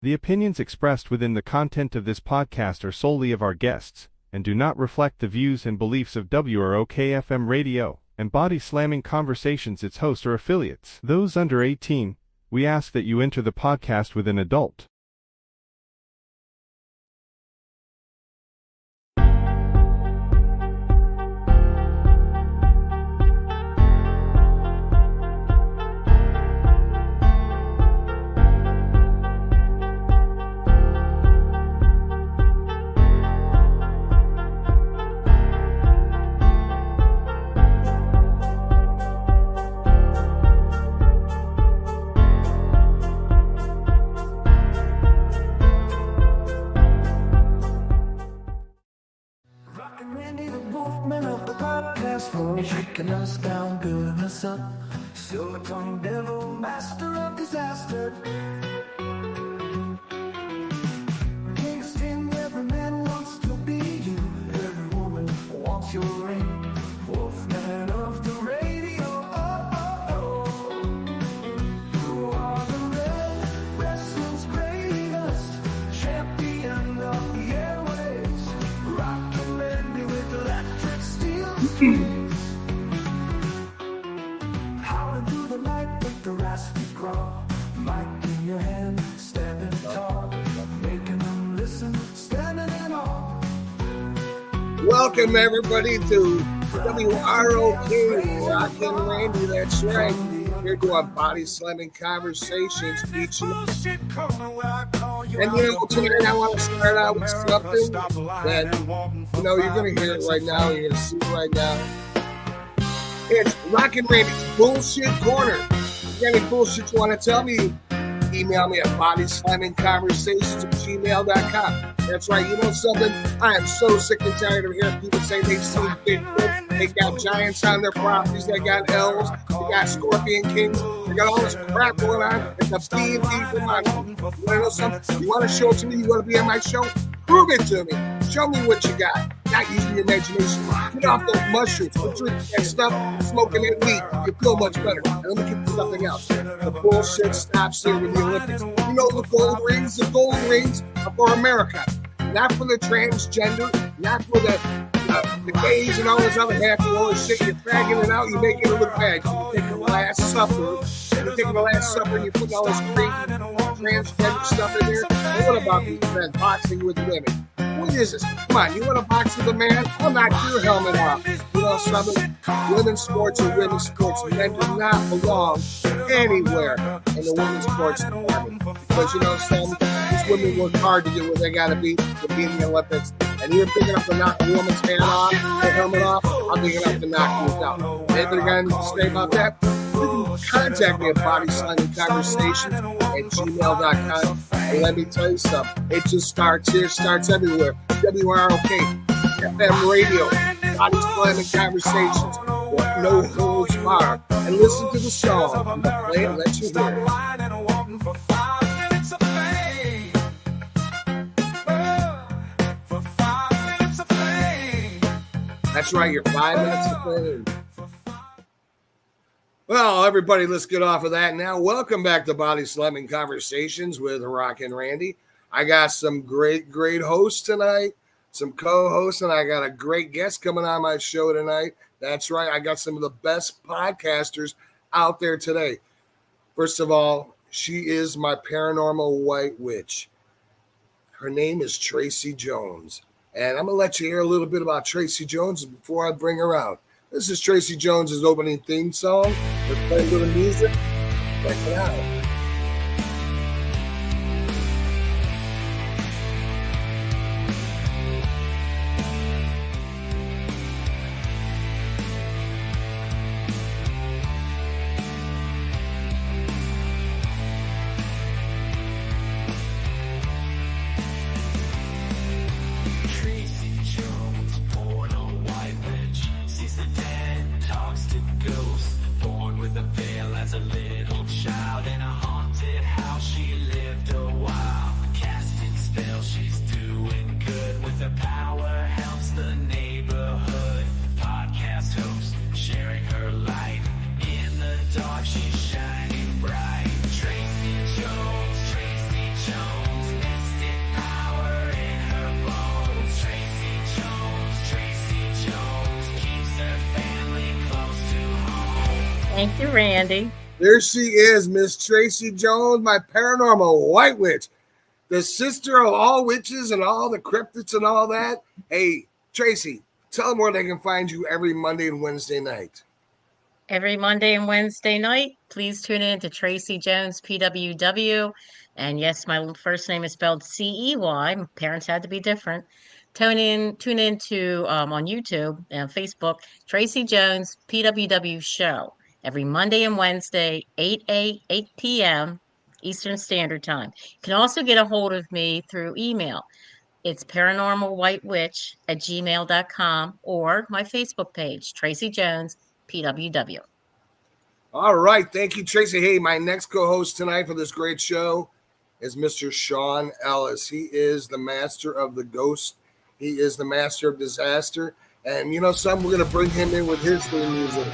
The opinions expressed within the content of this podcast are solely of our guests, and do not reflect the views and beliefs of WROK-FM Radio, and Body Slamming Conversations, its hosts or affiliates. Those under 18, we ask that you enter the podcast with an adult. Rockin Randy, the movement of the podcast floor, shaking us down, building us up. Silver-tongued devil, master of disaster. Kingston, every man wants to be you. Every woman wants your ring. Wolfman of the radio. You are the red wrestling's greatest champion of the airways. Rockin Randy with electric steel strings. Howling through the night with the raspy crawl. Mic in your hand, standing tall. Making them listen, standing in awe. Welcome everybody to WROK Rockin Randy. That's right. We're doing body slamming conversations each and you know, tonight I want to start out with something that you're going to hear it right now. You're going to see it right now. It's Rockin Randy's Bullshit Corner. If you have any bullshit you want to tell me, email me at bodyslammingconversations@gmail.com. That's right. You know something? I am so sick and tired of hearing people say they've seen Bigfoot. They got giants on their properties. They got elves. They got scorpion kings. They got all this crap going on. It's a B&B for money. You want to know something? You want to show it to me? You want to be on my show? Prove it to me. Show me what you got. Not using your imagination. Get off those mushrooms. Quit drinking that stuff. Smoking that weed. You feel much better. And let me get to something else. The bullshit stops here with the Olympics. You know the gold rings? The gold rings are for America. Not for the transgender. Not for the gays and all this other happy old shit. You're fagging it out. You're making it look bad. You take the Last Supper. You're taking the Last Supper and you're putting all this crazy transgender stuff in there. And what about these men boxing with women? What is this? Come on, you want to box with a man? I'll knock your helmet off. You know something? Women's sports are women's sports. Men do not belong anywhere in the women's sports department. Because you know something? These women work hard to get where they got to be to be in the Olympics. And you're big enough to knock a woman's hand off, her helmet off. I'm big enough to knock yours out. Anybody got anything to say about that? You can contact me at bodyslammingconversations@gmail.com. And let me tell you something. It just starts here, starts everywhere. WROK, FM radio, Body Slamming Conversations, no holds barred. And listen to the song. I'm going to play it and let you hear it. That's right, you're 5 minutes of fame. Well, everybody, let's get off of that now. Welcome back to Body Slamming Conversations with Rockin Randy. I got some great hosts tonight, some co-hosts, and I got a great guest coming on my show tonight. That's right, I got some of the best podcasters out there today. First of all, she is my paranormal white witch. Her name is Tracy Jones. And I'm going to let you hear a little bit about Tracy Jones before I bring her out. This is Tracy Jones' opening theme song. Let's play a little music. Check it out. dark, she's shining bright. Tracy Jones, Tracy Jones. Thank you, Randy. There she is, Miss Tracy Jones, my paranormal white witch, the sister of all witches and all the cryptids and all that. Hey, Tracy, tell them where they can find you every Monday and Wednesday night. Every Monday and Wednesday night, please tune in to Tracy Jones PWW. And yes, my first name is spelled CEY. My parents had to be different. Tune in to on YouTube and Facebook, Tracy Jones PWW show every Monday and Wednesday, 8 p.m. Eastern Standard Time. You can also get a hold of me through email. It's paranormalwhitewitch@gmail.com or my Facebook page, Tracy Jones PWW. All right. Thank you, Tracy. Hey, my next co-host tonight for this great show is Mr. Sean Ellis. He is the master of the ghost. He is the master of disaster. And you know something? We're going to bring him in with his theme music.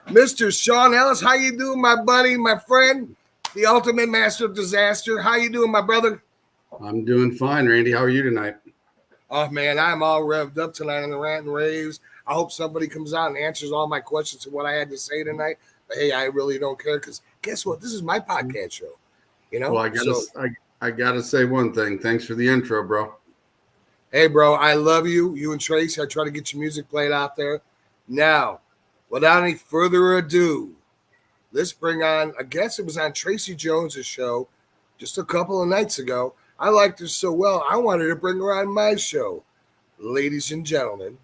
Mr. Sean Ellis, how you doing, my buddy, my friend, the ultimate master of disaster? How you doing, my brother? I'm doing fine, Randy. How are you tonight? Oh, man, I'm all revved up tonight on the rant and raves. I hope somebody comes out and answers all my questions to what I had to say tonight. But, hey, I really don't care because guess what? This is my podcast show. You know? Well, I gotta say one thing. Thanks for the intro, bro. Hey, bro, I love you. You and Tracy, I try to get your music played out there. Now, without any further ado, let's bring on, I guess it was on Tracy Jones's show just a couple of nights ago. I liked her so well, I wanted to bring her on my show. Ladies and gentlemen,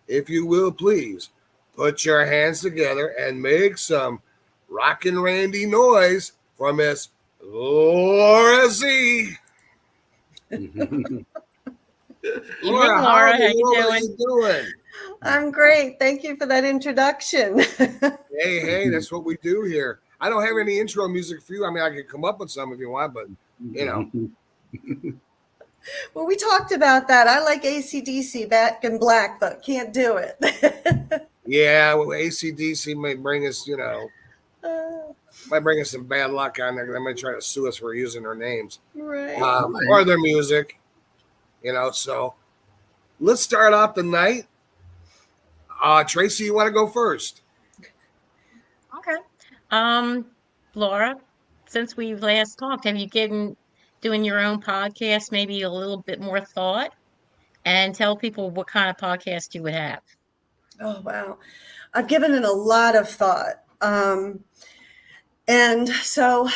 if you will please, put your hands together and make some Rockin Randy noise for Miss Laura Z. Laura, how you doing? I'm great. Thank you for that introduction. Hey, that's what we do here. I don't have any intro music for you. I mean, I could come up with some if you want, but, you know. Well, we talked about that. I like AC/DC, Back in Black, but can't do it. Yeah, well, AC/DC might bring us, you know, might bring us some bad luck on there. They might try to sue us for using their names. Right. Or their music, you know. So let's start off the night. Tracy, you want to go first? Okay. Laura, since we last talked, have you doing your own podcast, maybe a little bit more thought, and tell people what kind of podcast you would have? Oh, wow. I've given it a lot of thought. And so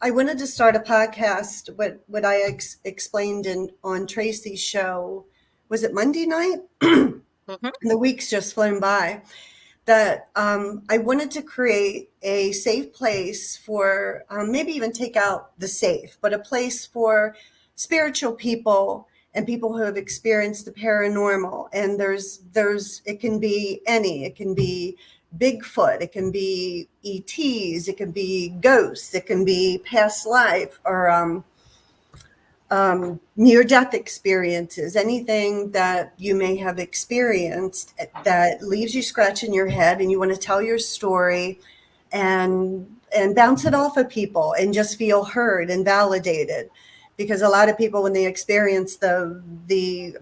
I wanted to start a podcast. What I explained on Tracy's show, was it Monday night? Mm-hmm. The week's just flown by. That I wanted to create a safe place for, maybe even take out the safe, but a place for spiritual people and people who have experienced the paranormal. And it can be it can be Bigfoot, it can be ETs, it can be ghosts, it can be past life or near-death experiences, anything that you may have experienced that leaves you scratching your head and you want to tell your story and bounce it off of people and just feel heard and validated. Because a lot of people, when they experience the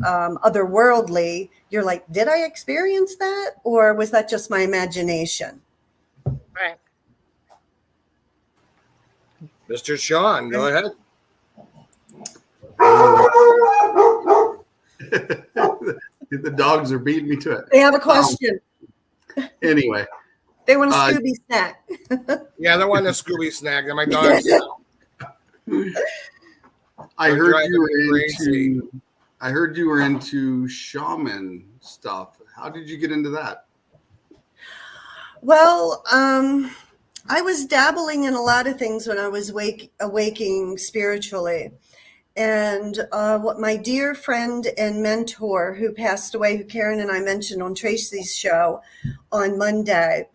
otherworldly, you're like, did I experience that? Or was that just my imagination? Right. Mr. Sean, go ahead. The dogs are beating me to it. They have a question. Anyway. They want a Scooby snack. Yeah, they want a Scooby snack. My dogs. I heard you were into shaman stuff. How did you get into that? Well, I was dabbling in a lot of things when I was awaking spiritually. And what my dear friend and mentor who passed away, who Karen and I mentioned on Tracy's show on Monday,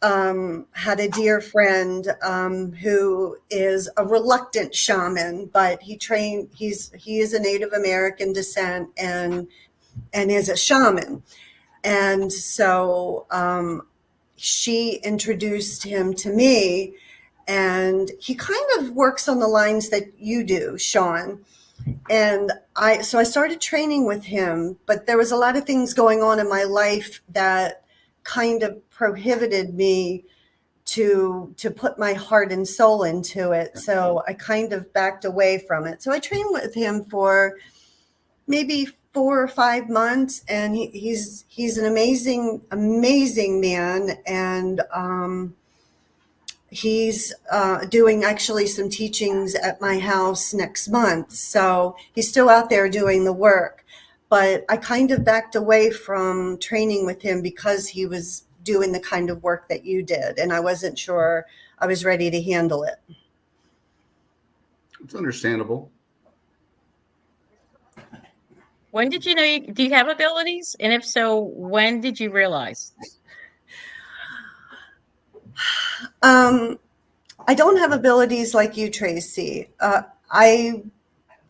had a dear friend who is a reluctant shaman, but he is a Native American descent and is a shaman. And so she introduced him to me, and he kind of works on the lines that you do, Sean. And I started training with him, but there was a lot of things going on in my life that kind of prohibited me to put my heart and soul into it. So I kind of backed away from it. So I trained with him for maybe 4 or 5 months, and he's an amazing man. And he's doing actually some teachings at my house next month. So he's still out there doing the work. But I kind of backed away from training with him because he was doing the kind of work that you did. And I wasn't sure I was ready to handle it. It's understandable. When did you know do you have abilities? And if so, when did you realize? I don't have abilities like you, Tracy.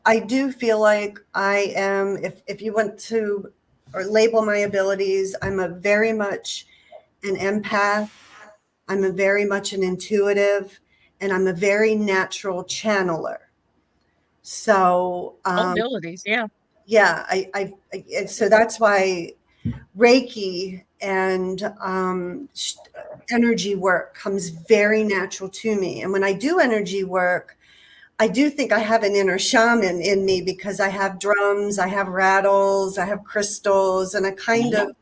I do feel like I am, if you want to or label my abilities, I'm a very much an empath. I'm a very much an intuitive, and I'm a very natural channeler. So, Abilities, yeah. yeah, so that's why Reiki and energy work comes very natural to me. And when I do energy work, I do think I have an inner shaman in me because I have drums, I have rattles, I have crystals, and I kind of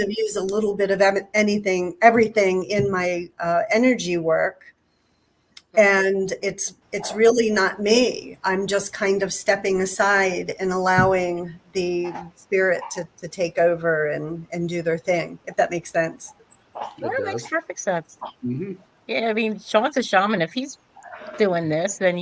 use a little bit of everything in my energy work. And it's really not me. I'm just kind of stepping aside and allowing the spirit to take over and do their thing, if that makes sense. Well, it makes perfect sense. Mm-hmm. Yeah, I mean, Sean's a shaman. If he's doing this, then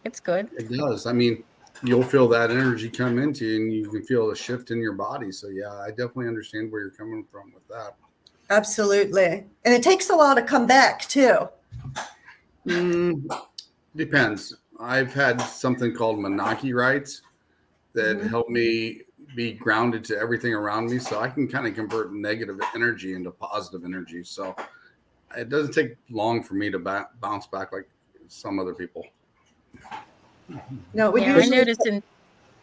it's good. It does. I mean, you'll feel that energy come into you, and you can feel a shift in your body. So yeah, I definitely understand where you're coming from with that. Absolutely. And it takes a while to come back too. Depends. I've had something called Manaki rights that help me be grounded to everything around me, so I can kind of convert negative energy into positive energy. So it doesn't take long for me to bounce back like some other people. No, we I noticed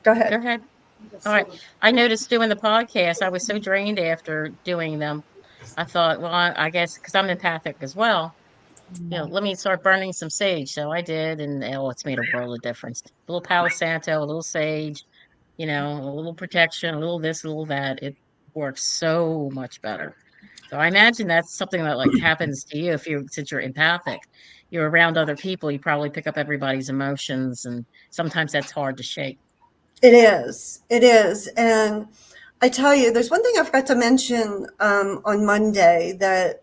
Go ahead. Go ahead. All right. I noticed doing the podcast, I was so drained after doing them. I thought, well, I guess because I'm empathic as well, let me start burning some sage. So I did, and it's made a world of difference. A little Palo Santo, a little sage, a little protection, a little this, a little that. It works so much better. So I imagine that's something that like happens to you since you're empathic. You're around other people, you probably pick up everybody's emotions, and sometimes that's hard to shake. It is. It is. And I tell you, there's one thing I forgot to mention on Monday that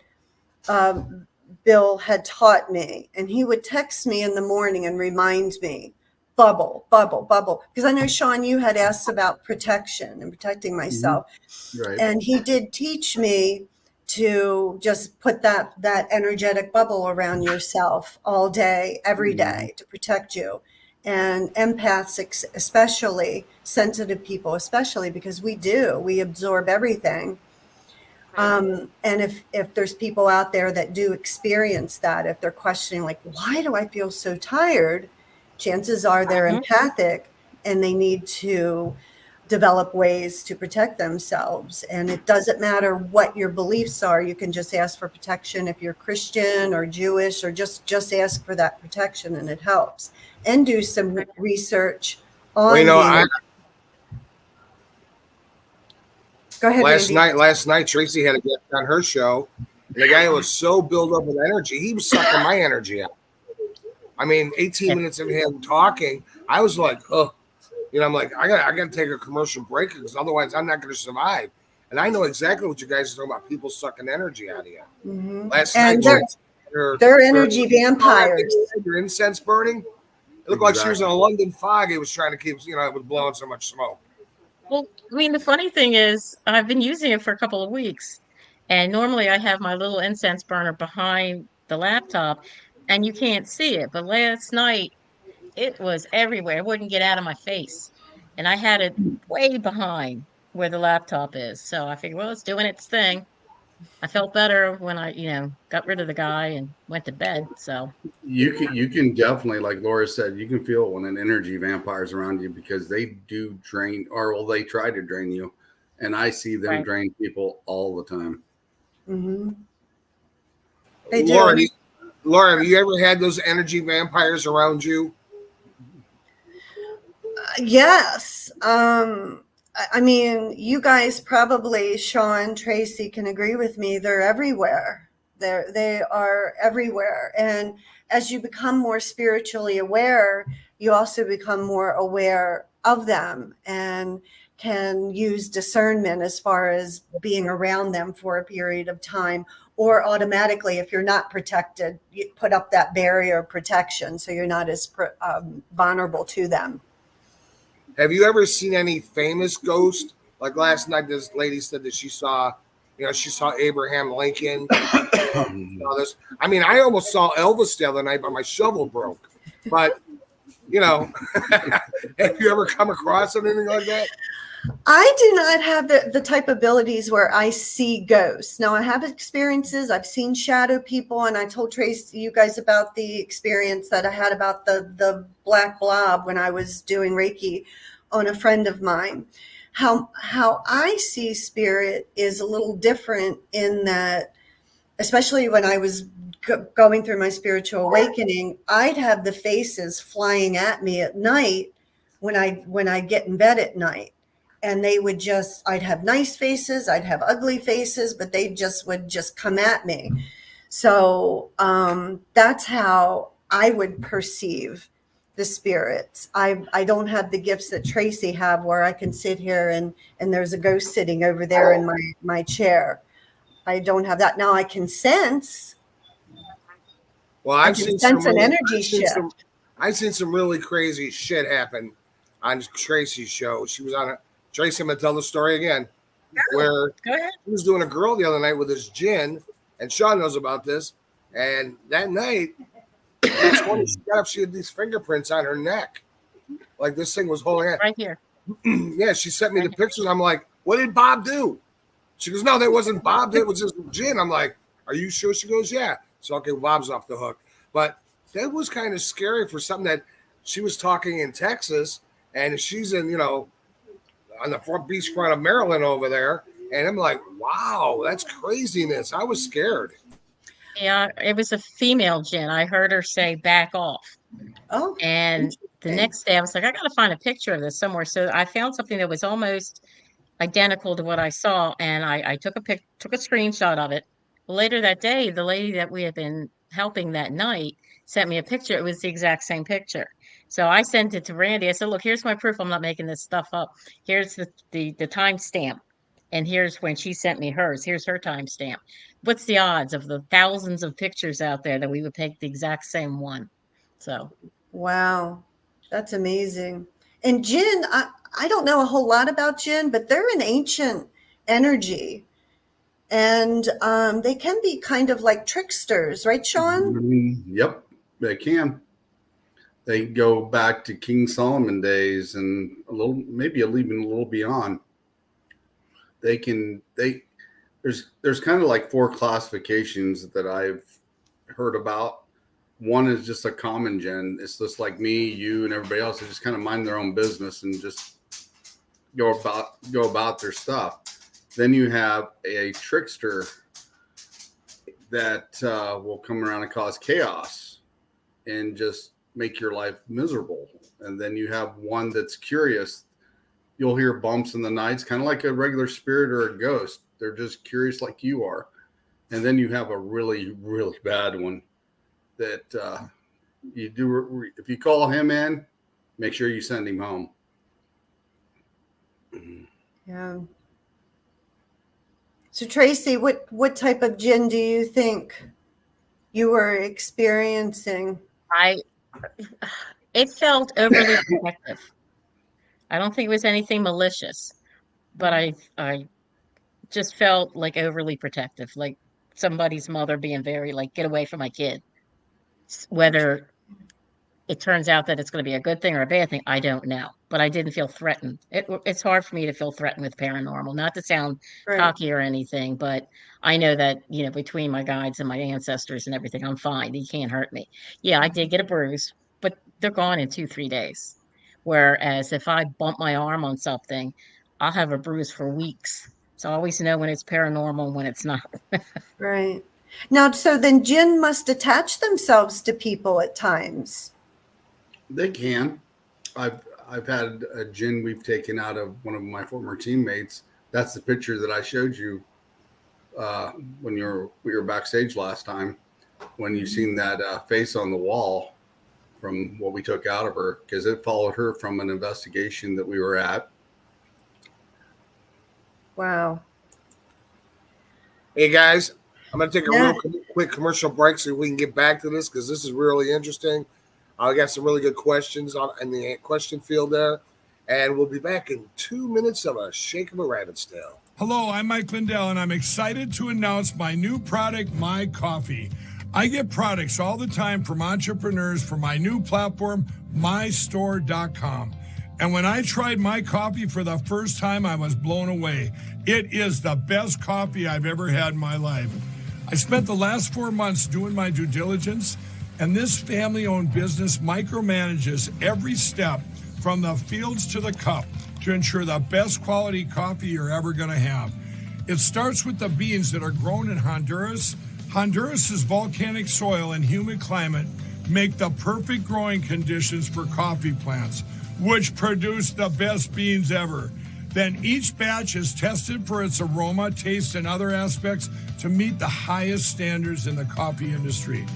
Bill had taught me, and he would text me in the morning and remind me, bubble, bubble, bubble. Because I know, Sean, you had asked about protection and protecting myself. Right. And he did teach me to just put that energetic bubble around yourself all day, every day to protect you. And empaths, especially sensitive people, especially because we absorb everything. And if there's people out there that do experience that, if they're questioning, like, why do I feel so tired? Chances are they're empathic and they need to develop ways to protect themselves. And it doesn't matter what your beliefs are. You can just ask for protection if you're Christian or Jewish, or just ask for that protection, and it helps. And do some research on Go ahead, Last night, Tracy had a guest on her show, and the guy was so built up with energy, he was sucking my energy out. I mean, 18 minutes of him talking, I was like, oh, I'm like, I gotta take a commercial break because otherwise I'm not going to survive. And I know exactly what you guys are talking about, people sucking energy out of you. Last night, they're energy vampires. Your incense burning. It looked like she was in a London fog. It was trying to keep, it was blowing so much smoke. Well, I mean, the funny thing is, I've been using it for a couple of weeks, and normally I have my little incense burner behind the laptop, and you can't see it. But last night, it was everywhere. It wouldn't get out of my face, and I had it way behind where the laptop is. So I figured, well, it's doing its thing. I felt better when I, got rid of the guy and went to bed. So You can definitely, like Laura said, you can feel it when an energy vampire is around you because they do drain, or well, they try to drain you, and I see them right. drain people all the time. Mm-hmm. They do. Laura, have you ever had those energy vampires around you? Yes. I mean, you guys probably, Sean, Tracy, can agree with me. They're everywhere. They are everywhere. And as you become more spiritually aware, you also become more aware of them and can use discernment as far as being around them for a period of time, or automatically, if you're not protected, you put up that barrier of protection so you're not as vulnerable to them. Have you ever seen any famous ghost? Like last night, this lady said that she saw Abraham Lincoln. I mean, I almost saw Elvis the other night, but my shovel broke. But, have you ever come across anything like that? I do not have the type of abilities where I see ghosts. Now, I have experiences. I've seen shadow people, and I told Tracy, you guys, about the experience that I had about the black blob when I was doing Reiki on a friend of mine. How I see spirit is a little different in that, especially when I was going through my spiritual awakening, I'd have the faces flying at me at night when I get in bed at night. And they would I'd have nice faces, I'd have ugly faces, but they would come at me. So that's how I would perceive the spirits. I don't have the gifts that Tracy have, where I can sit here and there's a ghost sitting over there in my chair. I don't have that. Now I can sense. Well, I've seen an energy shift. I've seen some really crazy shit happen on Tracy's show. She was on Tracy, I'm going to tell the story again, where he was doing a girl the other night with his gin, and Sean knows about this. And that night, that's when she got up, she had these fingerprints on her neck. Like this thing was holding on. Right here. Yeah, she sent me the pictures. I'm like, what did Bob do? She goes, no, that wasn't Bob. That was just gin. I'm like, are you sure? She goes, yeah. So, okay, Bob's off the hook. But that was kind of scary for something that she was talking in Texas, and she's in, on the beachfront of Maryland over there. And I'm like, wow, that's craziness. I was scared. Yeah, it was a female gin. I heard her say back off. Oh. And the next day I was like, I got to find a picture of this somewhere. So I found something that was almost identical to what I saw. And I took a screenshot of it. Later that day, the lady that we had been helping that night sent me a picture. It was the exact same picture. So I sent it to Randy. I said, look, here's my proof. I'm not making this stuff up. Here's the timestamp. And here's when she sent me hers. Here's her timestamp. What's the odds of the thousands of pictures out there that we would pick the exact same one? So. Wow. That's amazing. And gin, I don't know a whole lot about gin, but they're an ancient energy. And they can be kind of like tricksters, right, Sean? Yep, they can. They go back to King Solomon days and maybe even a little beyond. There's kind of like 4 classifications that I've heard about. One is just a common gen. It's just like me, you, and everybody else. They just kind of mind their own business and just go about their stuff. Then you have a trickster that will come around and cause chaos and just make your life miserable. And then you have one that's curious. You'll hear bumps in the nights, kind of like a regular spirit or a ghost. They're just curious like you are. And then you have a really, really bad one that you do. If you call him in, make sure you send him home. Yeah. So Tracy, what type of gin do you think you were experiencing? It felt overly protective. I don't think it was anything malicious, but I just felt like overly protective, like somebody's mother being very like, get away from my kid. Whether it turns out that it's going to be a good thing or a bad thing, I don't know. But I didn't feel threatened. It's hard for me to feel threatened with paranormal, not to sound Right. cocky or anything, but I know that, between my guides and my ancestors and everything, I'm fine. He can't hurt me. Yeah, I did get a bruise, but they're gone in 2, 3 days. Whereas if I bump my arm on something, I'll have a bruise for weeks. So I always know when it's paranormal, when it's not. Right. Now, so then jinn must attach themselves to people at times. They can. I've had a gin we've taken out of one of my former teammates. That's the picture that I showed you when we were backstage last time. When you seen that face on the wall from what we took out of her, because it followed her from an investigation that we were at. Wow. Hey guys, I'm going to take a Yeah. real quick commercial break so we can get back to this because this is really interesting. I got some really good questions in the question field there, and we'll be back in 2 minutes of a shake of a rabbit's tail. Hello, I'm Mike Lindell, and I'm excited to announce my new product, My Coffee. I get products all the time from entrepreneurs for my new platform, mystore.com. And when I tried My Coffee for the first time, I was blown away. It is the best coffee I've ever had in my life. I spent the last 4 months doing my due diligence, and this family-owned business micromanages every step from the fields to the cup to ensure the best quality coffee you're ever going to have. It starts with the beans that are grown in Honduras. Honduras's volcanic soil and humid climate make the perfect growing conditions for coffee plants, which produce the best beans ever. Then each batch is tested for its aroma, taste, and other aspects to meet the highest standards in the coffee industry.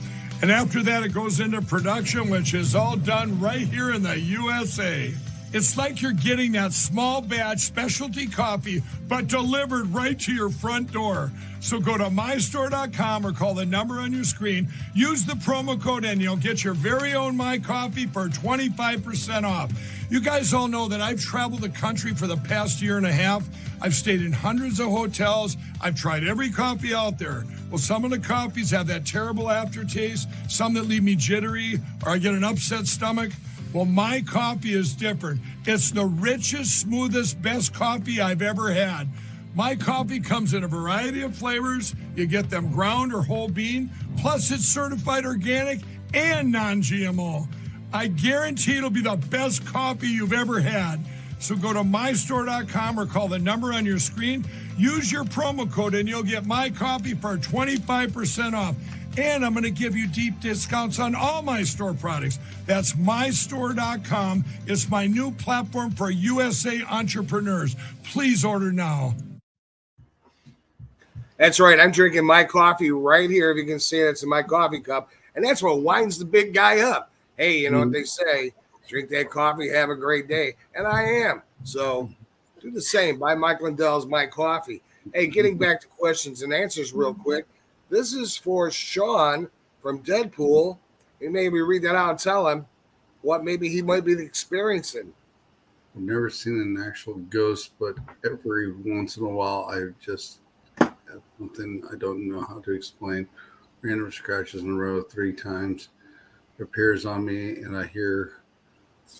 And after that, it goes into production, which is all done right here in the USA. It's like you're getting that small batch specialty coffee, but delivered right to your front door. So go to mystore.com or call the number on your screen. Use the promo code and you'll get your very own My Coffee for 25% off. You guys all know that I've traveled the country for the past year and a half. I've stayed in hundreds of hotels. I've tried every coffee out there. Well, some of the coffees have that terrible aftertaste, some that leave me jittery, or I get an upset stomach. Well, My Coffee is different. It's the richest, smoothest, best coffee I've ever had. My Coffee comes in a variety of flavors. You get them ground or whole bean. Plus, it's certified organic and non-GMO. I guarantee it'll be the best coffee you've ever had. So go to mystore.com or call the number on your screen. Use your promo code and you'll get My Coffee for 25% off. And I'm going to give you deep discounts on all my store products. That's mystore.com. It's my new platform for USA entrepreneurs. Please order now. That's right. I'm drinking my coffee right here. If you can see it, it's in my coffee cup. And that's what winds the big guy up. Hey, you know what they say? Drink that coffee, have a great day. And I am. So do the same. Buy Mike Lindell's My Coffee. Hey, getting back to questions and answers real quick. This is for Sean from Deadpool. And maybe read that out and tell him what maybe he might be experiencing. I've never seen an actual ghost, but every once in a while I just have something I don't know how to explain. Random scratches in a row 3 times. It appears on me and I hear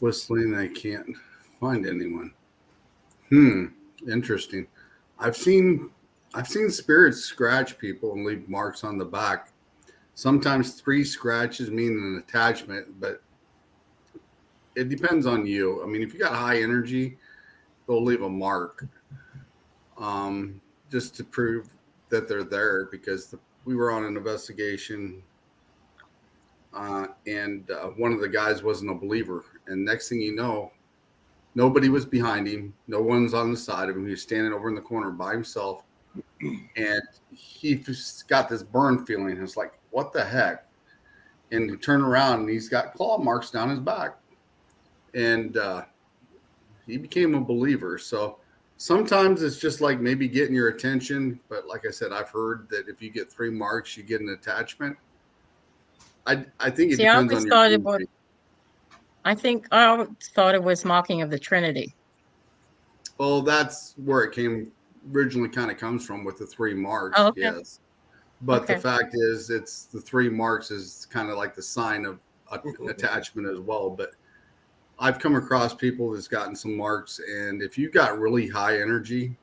whistling and I can't find anyone. Interesting. I've seen spirits scratch people and leave marks on the back. Sometimes 3 scratches mean an attachment, but it depends on you. I mean, if you got high energy, they'll leave a mark just to prove that they're there, because we were on an investigation and one of the guys wasn't a believer. And next thing you know, nobody was behind him. No one's on the side of him. He was standing over in the corner by himself. And he just got this burn feeling. It's like, what the heck? And he turned around and he's got claw marks down his back. And he became a believer. So sometimes it's just like maybe getting your attention. But like I said, I've heard that if you get 3 marks, you get an attachment. I think it depends on your energy. I think I thought it was mocking of the Trinity. Well, that's where it originally kind of comes from with the three marks. Oh, okay. Yes. But the Okay. fact is, it's the three marks is kind of like the sign of attachment as well. But I've come across people that's gotten some marks, and if you got really high energy,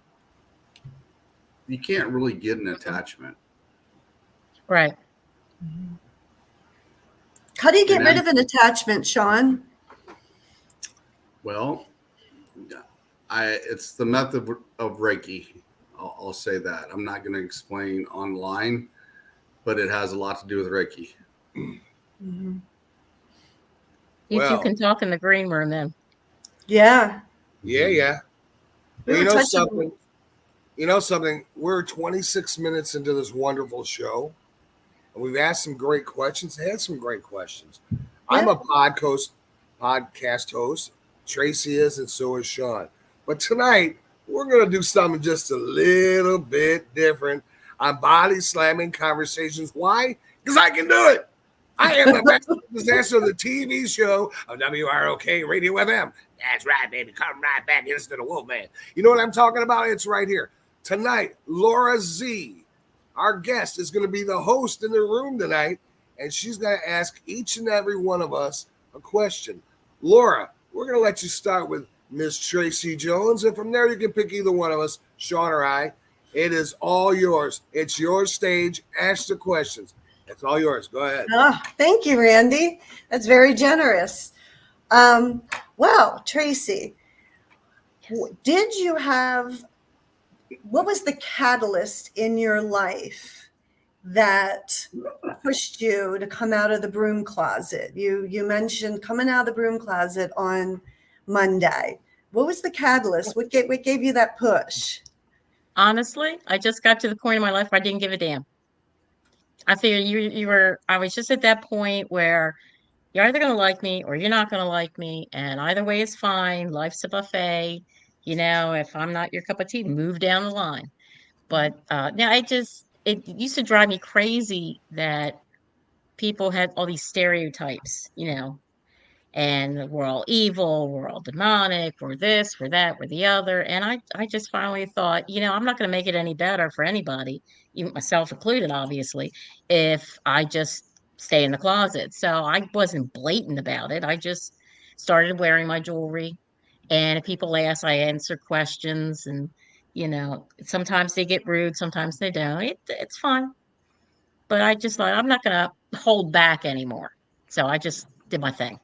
you can't really get an attachment. Right. How do you get And rid then- of an attachment, Sean? Well, it's the method of Reiki. I'll say that. I'm not going to explain online, but it has a lot to do with Reiki. Mm-hmm. You two Well- can talk in the green room then. Yeah. Yeah. We Well, were touching- You know something? We're 26 minutes into this wonderful show, and we've asked some great questions. Had some great questions. I'm a podcast host. Tracy is, and so is Sean. But tonight we're gonna do something just a little bit different on Body Slamming Conversations. Why? Because I can do it. I am the master disaster of the TV show of WROK Radio FM. That's right, baby. Come right back into the Wolfman. You know what I'm talking about? It's right here. Tonight, Laura Z, our guest, is going to be the host in the room tonight, and she's going to ask each and every one of us a question. Laura, we're going to let you start with Miss Tracy Jones, and from there you can pick either one of us, Sean or I. It is all yours. It's your stage. Ask the questions. It's all yours. Go ahead. Oh, thank you, Randy. That's very generous. Well, Tracy, did you have, what was the catalyst in your life that pushed you to come out of the broom closet? You mentioned coming out of the broom closet on Monday. What was the catalyst? What gave you that push? Honestly, I just got to the point in my life where I didn't give a damn. I figured I was just at that point where you're either going to like me or you're not going to like me. And either way is fine. Life's a buffet. If I'm not your cup of tea, move down the line. But now it used to drive me crazy that people had all these stereotypes, and we're all evil, we're all demonic, we're this, we're that, we're the other. And I just finally thought, I'm not going to make it any better for anybody, even myself included, obviously, if I just stay in the closet. So I wasn't blatant about it. I just started wearing my jewelry. And if people ask, I answer questions. And, sometimes they get rude, sometimes they don't. It's fine. But I just thought, I'm not going to hold back anymore. So I just did my thing.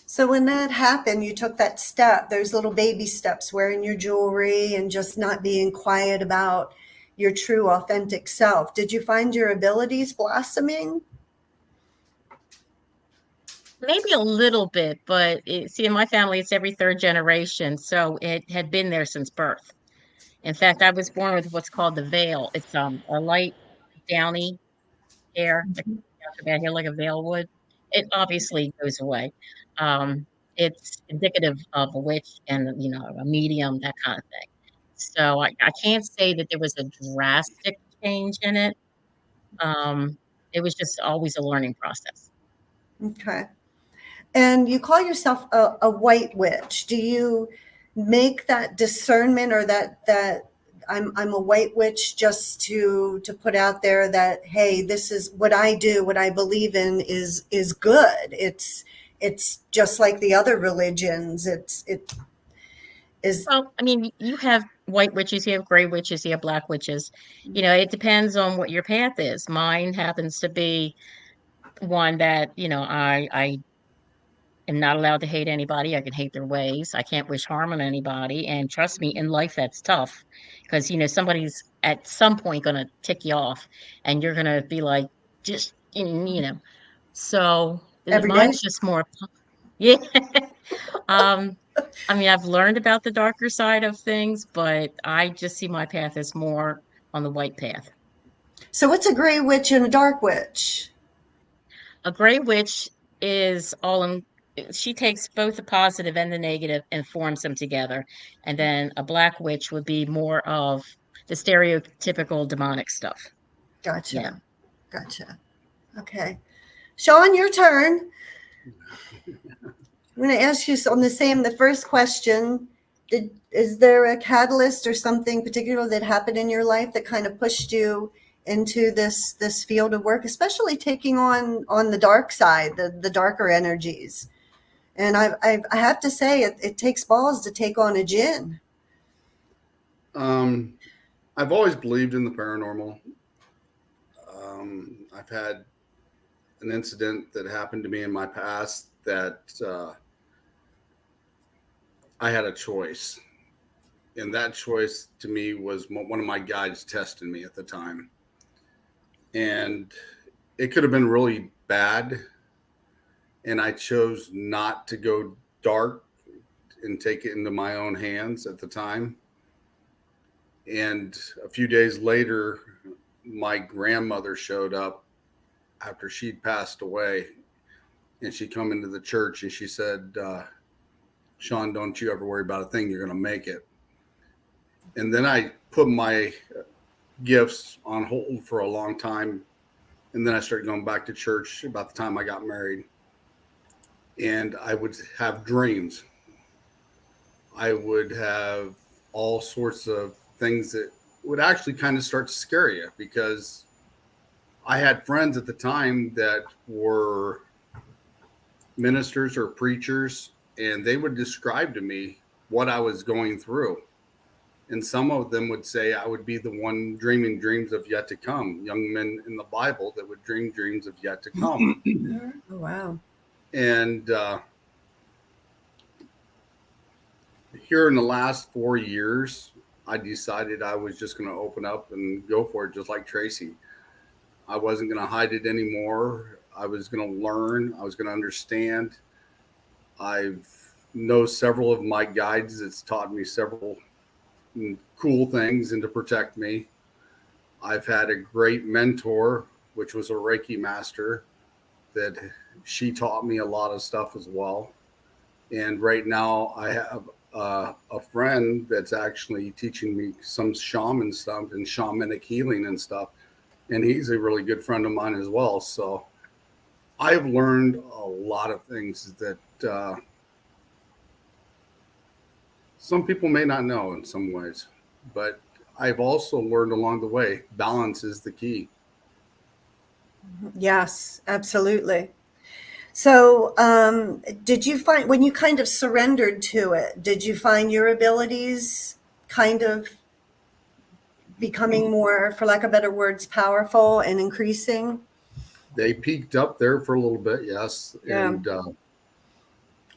So when that happened, you took that step, those little baby steps, wearing your jewelry and just not being quiet about your true, authentic self. Did you find your abilities blossoming? Maybe a little bit, but see, in my family, it's every third generation. So it had been there since birth. In fact, I was born with what's called the veil. It's a light downy hair, bad hair like a veil would. It obviously goes away. It's indicative of a witch and a medium, that kind of thing. So I can't say that there was a drastic change in it. It was just always a learning process. Okay. And you call yourself a white witch. Do you make that discernment, or that I'm a white witch just to put out there that, hey, this is what I do, what I believe in is good. It's just like the other religions. It is. Well, I mean, you have white witches, you have gray witches, you have black witches. It depends on what your path is. Mine happens to be one that, I am not allowed to hate anybody. I can hate their ways. I can't wish harm on anybody. And trust me, in life, that's tough because, somebody's at some point going to tick you off and you're going to be like, just, so Every mine's day? just more, yeah. I mean, I've learned about the darker side of things, but I just see my path as more on the white path. So what's a gray witch and a dark witch? A gray witch is she takes both the positive and the negative and forms them together. And then a black witch would be more of the stereotypical demonic stuff. Gotcha. Yeah. Gotcha. Okay. Sean, your turn. I'm going to ask you on the first question. Is there a catalyst or something particular that happened in your life that kind of pushed you into this field of work, especially taking on the dark side, the darker energies? And I have to say, it takes balls to take on a djinn. I've always believed in the paranormal. I've had an incident that happened to me in my past that I had a choice. And that choice to me was one of my guides testing me at the time. And it could have been really bad. And I chose not to go dark and take it into my own hands at the time. And a few days later, my grandmother showed up after she'd passed away. And she come into the church and she said, Sean, don't you ever worry about a thing. You're going to make it. And then I put my gifts on hold for a long time. And then I started going back to church about the time I got married. And I would have dreams. I would have all sorts of things that would actually kind of start to scare you, because I had friends at the time that were ministers or preachers, and they would describe to me what I was going through. And some of them would say I would be the one dreaming dreams of yet to come, young men in the Bible that would dream dreams of yet to come. Oh, wow. And here in the last 4 years, I decided I was just going to open up and go for it, just like Tracy. I wasn't going to hide it anymore. I was going to learn. I was going to understand. I've know several of my guides that's taught me several cool things and to protect me. I've had a great mentor, which was a Reiki master, that she taught me a lot of stuff as well. And right now I have a friend that's actually teaching me some shaman stuff and shamanic healing and stuff. And he's a really good friend of mine as well. So I've learned a lot of things that some people may not know in some ways, but I've also learned along the way, balance is the key. Yes, absolutely. So did you find, when you kind of surrendered to it, did you find your abilities kind of becoming more, for lack of better words, powerful and increasing? They peaked up there for a little bit, yes. Yeah. And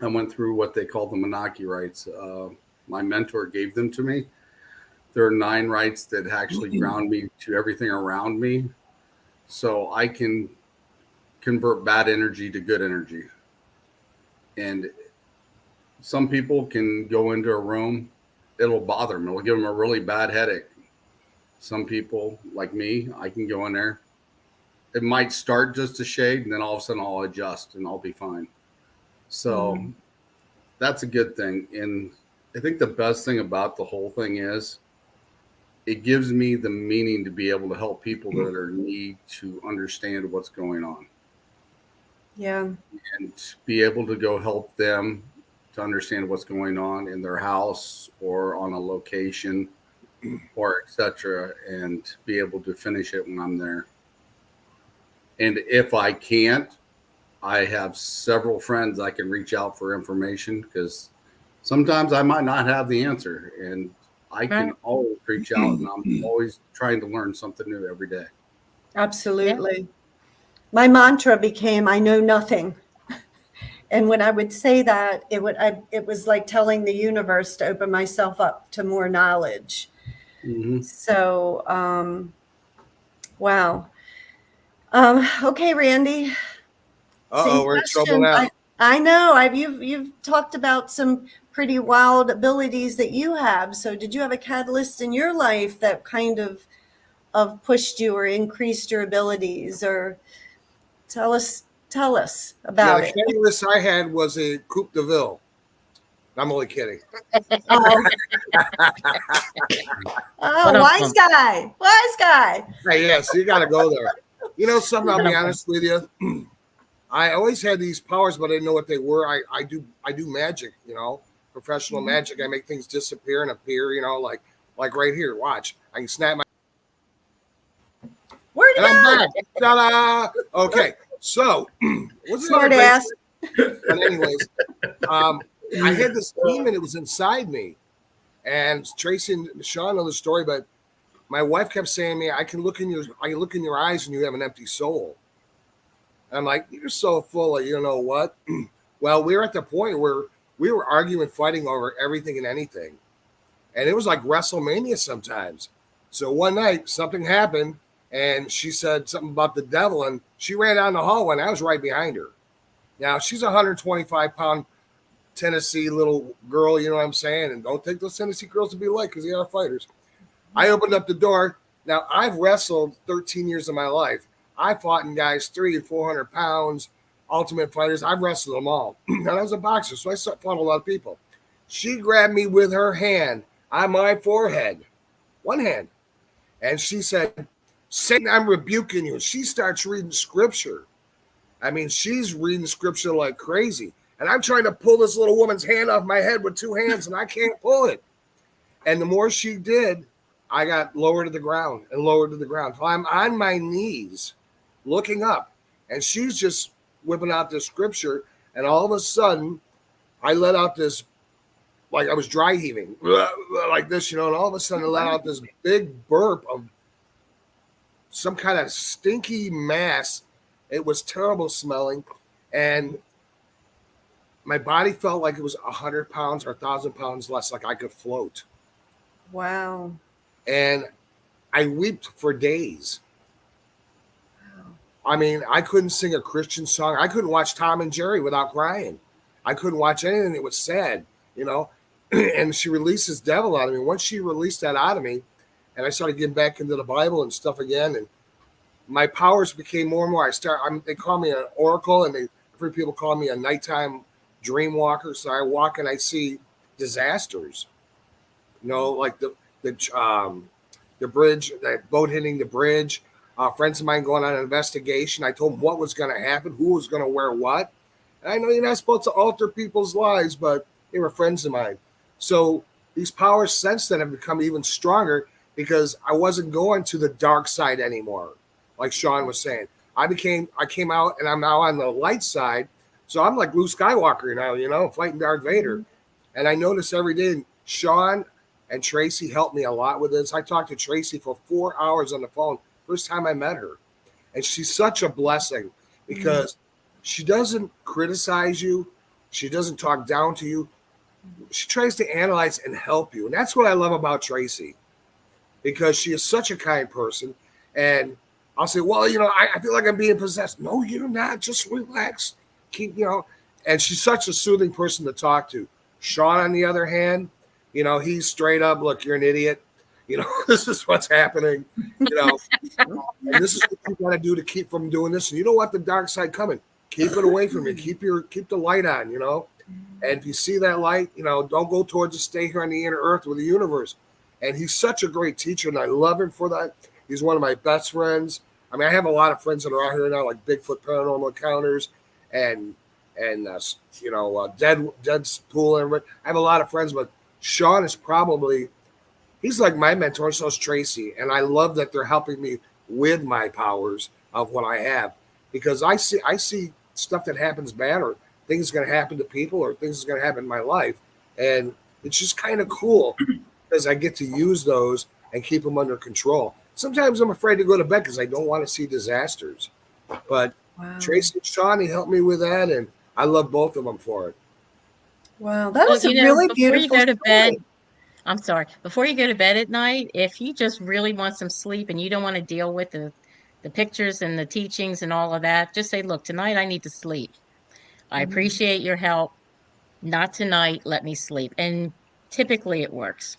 I went through what they call the Menaki rites. My mentor gave them to me. There are 9 rites that actually ground me to everything around me, so I can convert bad energy to good energy. And some people can go into a room, it'll bother them. It'll give them a really bad headache. Some people, like me, I can go in there. It might start just a shade, and then all of a sudden I'll adjust and I'll be fine. So that's a good thing. And I think the best thing about the whole thing is it gives me the meaning to be able to help people that are in need to understand what's going on. Yeah. And be able to go help them to understand what's going on in their house or on a location or etc., and be able to finish it when I'm there. And if I can't, I have several friends I can reach out for information, because sometimes I might not have the answer, and I can always reach out, and I'm always trying to learn something new every day. Absolutely. Yeah. My mantra became, I know nothing. And when I would say that, it was like telling the universe to open myself up to more knowledge. Mm-hmm. So, wow. Okay, Randy. We're in trouble now. I know. You've talked about some pretty wild abilities that you have. So did you have a catalyst in your life that kind of pushed you or increased your abilities? Or tell us about it. The catalyst I had was a Coupe de Ville. I'm only kidding. Wise guy. Hey, yes, you got to go there. You know something, I'll be honest with you. I always had these powers, but I didn't know what they were. I do magic, professional magic. I make things disappear and appear, like right here. Watch, I can snap my. Where'd And you I'm go? back. Ta-da! Okay, so what's Smart another great- ass. But anyways, I had this demon. It was inside me, and Tracy and Sean know the story, but my wife kept saying to me, I can look in your eyes and you have an empty soul. And I'm like, you're so full of you know what? Well, we were at the point where we were arguing, fighting over everything and anything. And it was like WrestleMania sometimes. So one night something happened and she said something about the devil and she ran down the hallway and I was right behind her. Now she's a 125-pound Tennessee little girl, you know what I'm saying? And don't take those Tennessee girls to be like because they are fighters. I opened up the door. Now, I've wrestled 13 years of my life. I fought in guys 300 and 400 pounds, ultimate fighters. I've wrestled them all. And I was a boxer, so I fought a lot of people. She grabbed me with her hand on my forehead, one hand. And she said, Satan, I'm rebuking you. And she starts reading scripture. I mean, she's reading scripture like crazy. And I'm trying to pull this little woman's hand off my head with two hands, and I can't pull it. And the more she did, I got lower to the ground and lower to the ground. So I'm on my knees looking up, and she's just whipping out this scripture. And all of a sudden, I let out this, like I was dry heaving, like this, and all of a sudden I let out this big burp of some kind of stinky mass. It was terrible smelling. And my body felt like it was 100 pounds or 1,000 pounds less, like I could float. Wow. And I wept for days. I mean, I couldn't sing a Christian song. I couldn't watch Tom and Jerry without crying. I couldn't watch anything that was sad, And she released this devil out of me. Once she released that out of me, and I started getting back into the Bible and stuff again, and my powers became more and more. They call me an oracle, and people call me a nighttime dream walker. So I walk and I see disasters, like the bridge, that boat hitting the bridge. Friends of mine going on an investigation. I told them what was going to happen, who was going to wear what. And I know you're not supposed to alter people's lives, but they were friends of mine. So these powers since then have become even stronger because I wasn't going to the dark side anymore. Like Sean was saying, I came out and I'm now on the light side. So I'm like Luke Skywalker now, fighting Darth Vader. And I notice every day Sean and Tracy helped me a lot with this. I talked to Tracy for 4 hours on the phone, first time I met her. And she's such a blessing because she doesn't criticize you. She doesn't talk down to you. She tries to analyze and help you. And that's what I love about Tracy because she is such a kind person. And I'll say, well, I feel like I'm being possessed. No, you're not. Just relax. Keep, and she's such a soothing person to talk to. Sean, on the other hand, he's straight up, look, you're an idiot. This is what's happening, and this is what you got to do to keep from doing this. And you don't want the dark side coming. Keep it away from you. Keep the light on, And if you see that light, don't go towards it. Stay here on the inner earth with the universe. And he's such a great teacher, and I love him for that. He's one of my best friends. I mean, I have a lot of friends that are out here now, like Bigfoot Paranormal Encounters and Dead's Pool. And I have a lot of friends, but Sean is he's like my mentor, and so is Tracy. And I love that they're helping me with my powers of what I have because I see stuff that happens bad or things going to happen to people or things going to happen in my life. And it's just kind of cool because I get to use those and keep them under control. Sometimes I'm afraid to go to bed because I don't want to see disasters. But Tracy and Sean, helped me with that, and I love both of them for it. Wow, that was a really beautiful Before you go to story. bed, I'm sorry. Before you go to bed at night, if you just really want some sleep and you don't want to deal with the pictures and the teachings and all of that, just say, look, tonight I need to sleep. I appreciate your help. Not tonight. Let me sleep. And typically it works.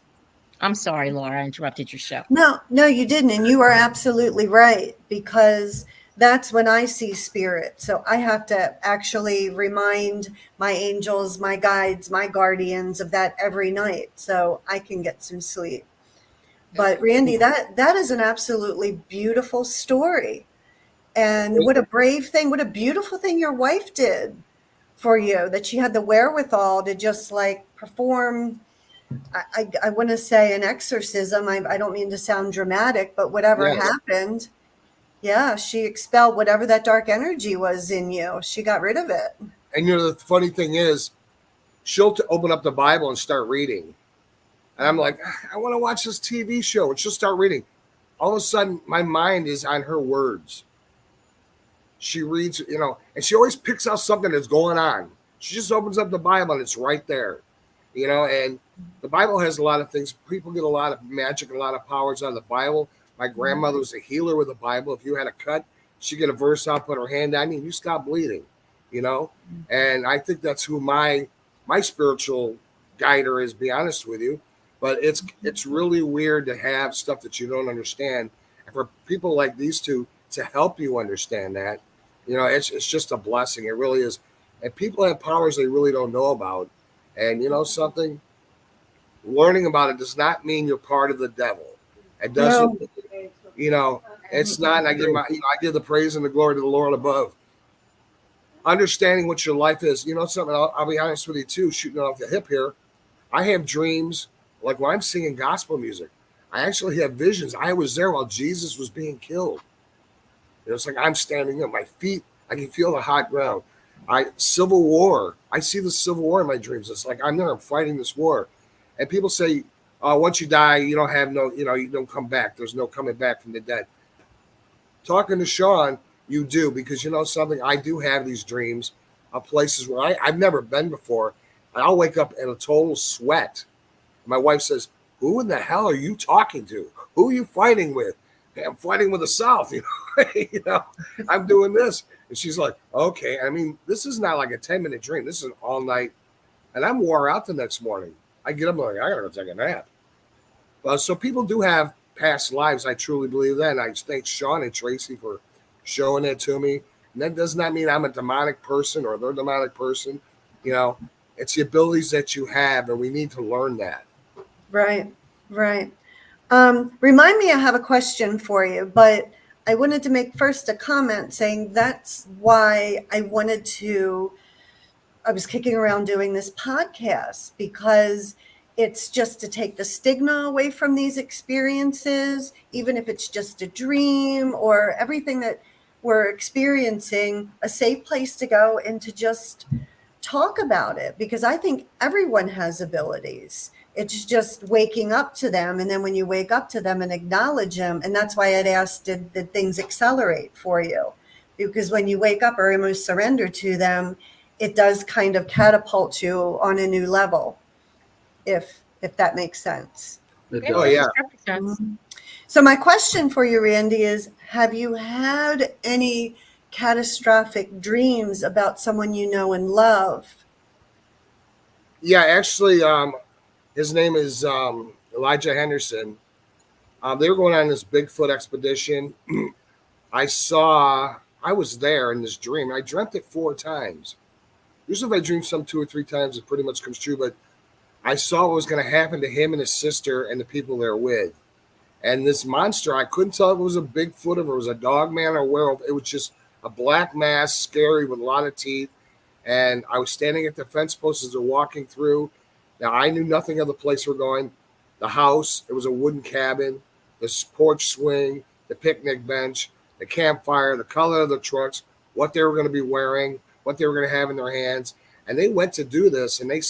I'm sorry, Laura, I interrupted your show. No, you didn't. And you are absolutely right because that's when I see spirit. So I have to actually remind my angels, my guides, my guardians of that every night so I can get some sleep. But Randy, that is an absolutely beautiful story. And what a brave thing, what a beautiful thing your wife did for you, that she had the wherewithal to just like perform. I want to say an exorcism. I don't mean to sound dramatic, but whatever Yes. happened, yeah, she expelled whatever that dark energy was in you. She got rid of it. And the funny thing is, she'll open up the Bible and start reading. And I'm like, I want to watch this TV show. And she'll start reading. All of a sudden, my mind is on her words. She reads, and she always picks out something that's going on. She just opens up the Bible and it's right there, and the Bible has a lot of things. People get a lot of magic and a lot of powers out of the Bible. My grandmother was a healer with the Bible. If you had a cut, she'd get a verse out, put her hand on you, and you stop bleeding, And I think that's who my spiritual guider is, be honest with you. But it's really weird to have stuff that you don't understand. And for people like these two to help you understand that, it's just a blessing. It really is. And people have powers they really don't know about. And something, learning about it does not mean you're part of the devil. It doesn't, it's not. And I give the praise and the glory to the Lord above. Understanding what your life is, something, I'll be honest with you too, shooting off the hip here. I have dreams, like when I'm singing gospel music, I actually have visions. I was there while Jesus was being killed. It's like I'm standing up, my feet, I can feel the hot ground. Civil War, I see the Civil War in my dreams. It's like I'm there, I'm fighting this war. And people say, once you die, you don't have you don't come back. There's no coming back from the dead. Talking to Sean, you do, because something, I do have these dreams of places where I've never been before. And I'll wake up in a total sweat. My wife says, who in the hell are you talking to? Who are you fighting with? Hey, I'm fighting with the South, I'm doing this. And she's like, okay. I mean, this is not like a 10-minute dream. This is an all night. And I'm wore out the next morning. I get up like, I gotta go take a nap. So people do have past lives. I truly believe that. And I thank Sean and Tracy for showing that to me. And that does not mean I'm a demonic person or they're a demonic person. It's the abilities that you have, and we need to learn that. Right. Remind me, I have a question for you, but I wanted to make first a comment saying that's why I was kicking around doing this podcast, because it's just to take the stigma away from these experiences, even if it's just a dream or everything that we're experiencing, a safe place to go and to just talk about it, because I think everyone has abilities. It's just waking up to them. And then when you wake up to them and acknowledge them, and that's why I'd asked, did things accelerate for you? Because when you wake up or almost surrender to them, it does kind of catapult you on a new level, if that makes sense. Oh, yeah. So my question for you, Randy, is have you had any catastrophic dreams about someone you know and love? Yeah, actually, his name is Elijah Henderson. They were going on this Bigfoot expedition. I was there in this dream. I dreamt it 4 times. Usually if I dream some 2 or 3 times, it pretty much comes true. But I saw what was going to happen to him and his sister and the people they're with. And this monster, I couldn't tell if it was a Bigfoot, if it was a dog man or a werewolf. It was just a black mass, scary with a lot of teeth. And I was standing at the fence post as they're walking through. Now, I knew nothing of the place we're going. The house, it was a wooden cabin, the porch swing, the picnic bench, the campfire, the color of the trucks, what they were going to be wearing, what they were going to have in their hands. And they went to do this. And they,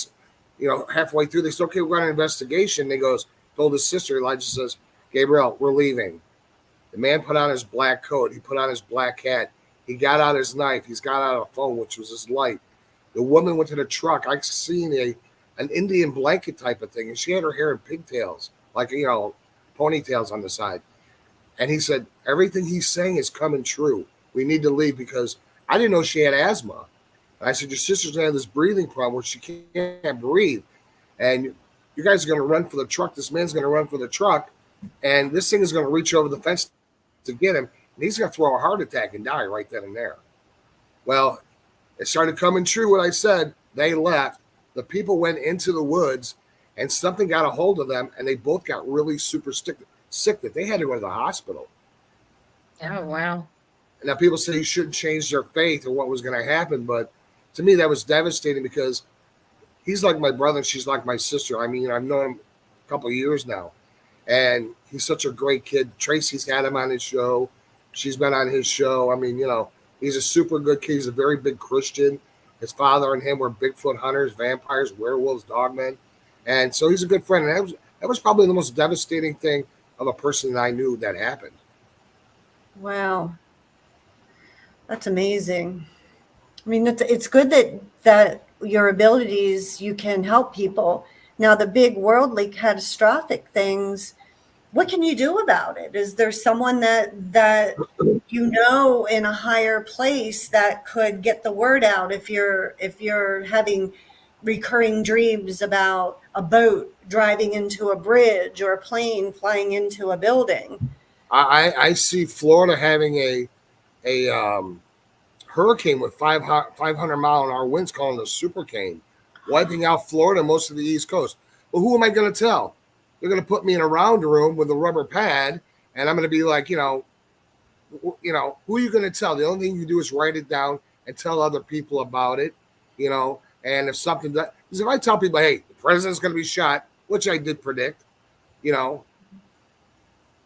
halfway through, they said, okay, we're on an investigation. They told his sister, Elijah says, Gabriel, we're leaving. The man put on his black coat. He put on his black hat. He got out his knife. He's got out a phone, which was his light. The woman went to the truck. I seen an Indian blanket type of thing, and she had her hair in pigtails, like, ponytails on the side. And he said, everything he's saying is coming true. We need to leave, because I didn't know she had asthma. And I said, your sister's going to have this breathing problem where she can't breathe. And you guys are going to run for the truck. This man's going to run for the truck. And this thing is going to reach over the fence to get him. And he's going to throw a heart attack and die right then and there. Well, it started coming true what I said. They left. The people went into the woods, and something got a hold of them, and they both got really super sick that they had to go to the hospital. Oh, wow. Now people say you shouldn't change their faith or what was going to happen, but to me that was devastating because he's like my brother and she's like my sister. I mean, I've known him a couple of years now, and he's such a great kid. Tracy's had him on his show. She's been on his show. I mean, he's a super good kid. He's a very big Christian. His father and him were Bigfoot hunters, vampires, werewolves, dogmen. And so he's a good friend. And that was probably the most devastating thing of a person that I knew that happened. Wow. That's amazing. I mean, it's good that your abilities, you can help people. Now, the big worldly catastrophic things, what can you do about it? Is there someone that in a higher place that could get the word out if you're having recurring dreams about a boat driving into a bridge or a plane flying into a building? I see Florida having a hurricane with 500-mile-an-hour winds, calling it a supercane, wiping out Florida and most of the East Coast. Well, who am I going to tell? They're going to put me in a round room with a rubber pad, and I'm going to be like, who are you going to tell? The only thing you do is write it down and tell other people about it, and if something that, because if I tell people, hey, the president's going to be shot, which I did predict,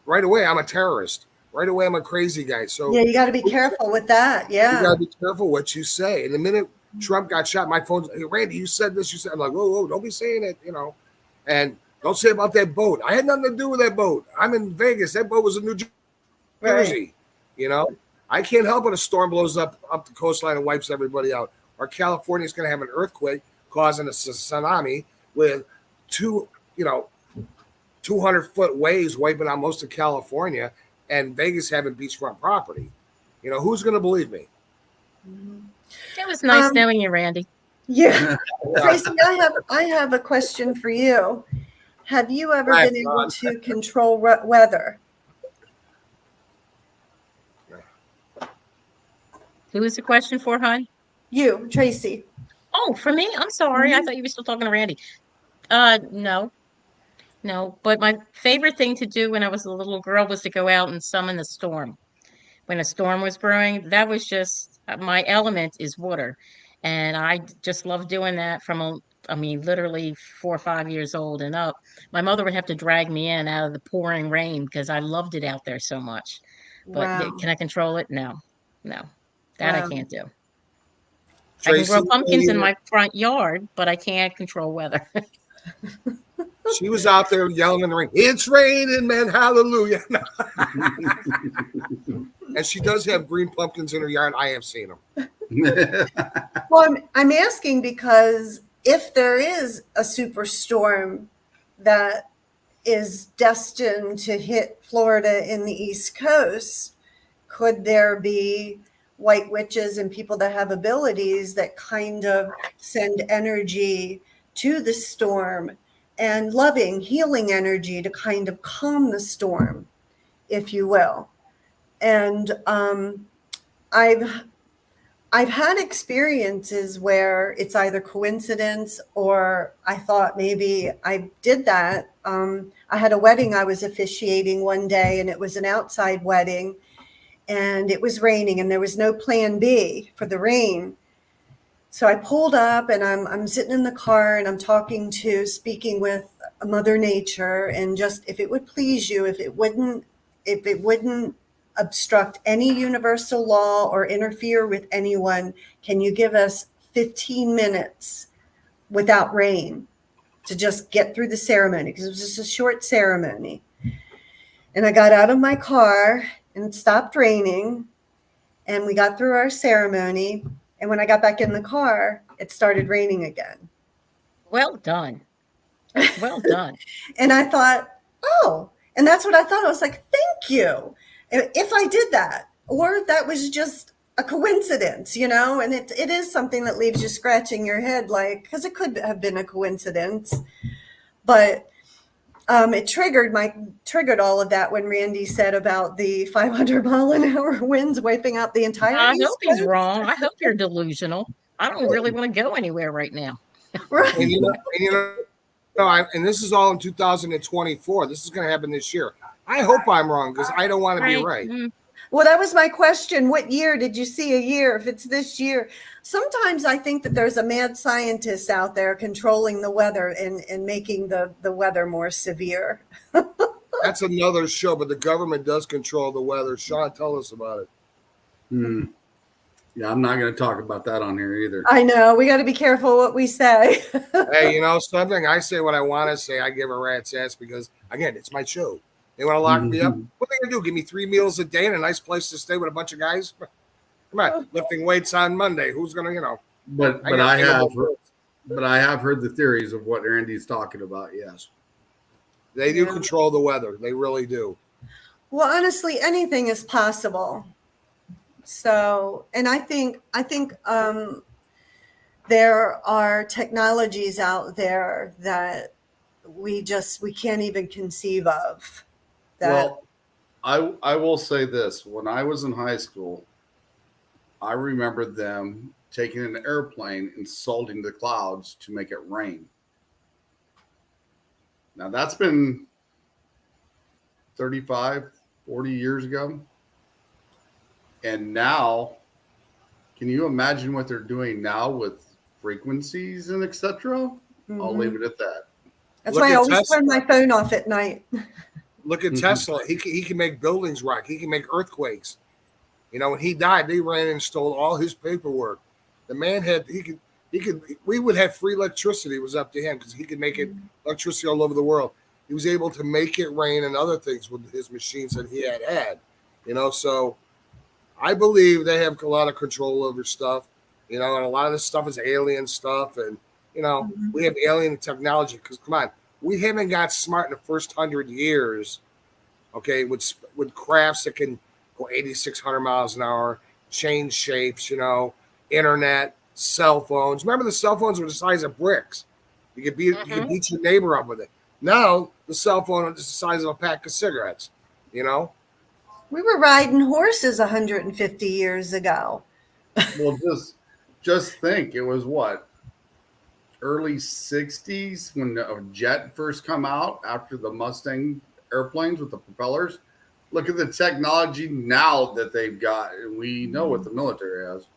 right away I'm a terrorist. Right away I'm a crazy guy. So yeah, you got to be careful with that. Yeah, you got to be careful what you say. And the minute Trump got shot, my phone's, hey, Randy, you said this. You said, I'm like, whoa, don't be saying it, and don't say about that boat. I had nothing to do with that boat. I'm in Vegas. That boat was in New Jersey. Right. I can't help it. A storm blows up the coastline and wipes everybody out. Or California's going to have an earthquake causing a tsunami with 200-foot waves wiping out most of California, and Vegas having beachfront property. Who's going to believe me? It was nice knowing you, Randy. Yeah. Tracy, I have a question for you. Have you ever been able to control weather? Who was the question for, hon? You, Tracy. Oh, for me? I'm sorry. I thought you were still talking to Randy. No. But my favorite thing to do when I was a little girl was to go out and summon the storm. When a storm was brewing, that was just my element is water. And I just love doing that from literally 4 or 5 years old and up. My mother would have to drag me in out of the pouring rain because I loved it out there so much. But Wow. Can I control it? No. That I can't do. Tracy, I can grow pumpkins in my front yard, but I can't control weather. She was out there yelling in the rain, it's raining, man, hallelujah. And she does have green pumpkins in her yard. I have seen them. Well, I'm asking because if there is a superstorm that is destined to hit Florida in the East Coast, could there be white witches and people that have abilities that kind of send energy to the storm and loving, healing energy to kind of calm the storm, if you will? And I've had experiences where it's either coincidence or I thought maybe I did that. I had a wedding I was officiating one day, and it was an outside wedding, and it was raining, and there was no plan B for the rain. So I pulled up, and I'm sitting in the car, and I'm speaking with Mother Nature, and just, if it would please you, if it wouldn't obstruct any universal law or interfere with anyone, can you give us 15 minutes without rain to just get through the ceremony? Because it was just a short ceremony. And I got out of my car and it stopped raining, and we got through our ceremony. And when I got back in the car, it started raining again. Well done. Well done. And I thought, oh, and that's what I thought. I was like, thank you. If I did that, or that was just a coincidence, and it is something that leaves you scratching your head, like, because it could have been a coincidence, but it triggered all of that when Randy said about the 500-mile-an-hour winds wiping out the entire I East hope he's Coast. wrong. I hope you're delusional. I don't really want to go anywhere right now. Right. And this is all in 2024. This is going to happen this year. I hope I'm wrong because I don't want to be right. Well, that was my question. What year did you see a year? If it's this year, sometimes I think that there's a mad scientist out there controlling the weather and making the weather more severe. That's another show, but the government does control the weather. Sean, tell us about it. Yeah, I'm not going to talk about that on here either. I know. We got to be careful what we say. Hey, you know something? I say what I want to say. I give a rat's ass because, again, it's my show. They want to lock me up. What are they going to do? Give me 3 meals a day and a nice place to stay with a bunch of guys? Come on, lifting weights on Monday. Who's going to, you know? But I have heard the theories of what Randy's talking about. Yes, they do control the weather. They really do. Well, honestly, anything is possible. So, and I think there are technologies out there that we can't even conceive of. Well, I will say this. When I was in high school, I remember them taking an airplane and salting the clouds to make it rain. Now, that's been 35, 40 years ago. And now, can you imagine what they're doing now with frequencies and etc.? I'll leave it at that. That's why I always turn my phone off at night. Look at Tesla. He can make buildings rock. He can make earthquakes. You know, when he died, they ran and stole all his paperwork. The man we would have free electricity. It was up to him because he could make it electricity all over the world. He was able to make it rain and other things with his machines that he had. You know, so I believe they have a lot of control over stuff. You know, and a lot of this stuff is alien stuff. And, you know, we have alien technology because, come on, we haven't got smart in the first 100 years, okay, with crafts that can go 8,600 miles an hour, change shapes, you know, internet, cell phones. Remember the cell phones were the size of bricks. You could beat your neighbor up with it. Now the cell phone is the size of a pack of cigarettes, you know? We were riding horses 150 years ago. Well, just think, it was what? Early 60s when a jet first come out after the Mustang airplanes with the propellers. Look at the technology now that they've got, and we know what the military has.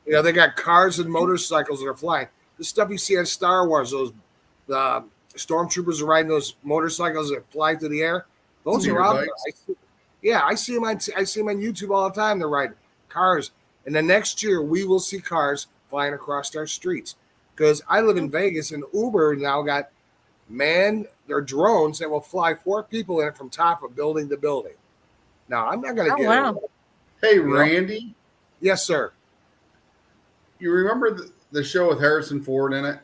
You know, they got cars and motorcycles that are flying. The stuff you see on Star Wars, those stormtroopers are riding those motorcycles that fly through the air. Those are out there. I see them on YouTube all the time. They're riding cars. And the next year, we will see cars flying across our streets. Because I live in Vegas, and Uber now got they're drones that will fly 4 people in it from top of building to building. Now, I'm not going to get it. Hey, Randy. Yes, sir. You remember the show with Harrison Ford in it?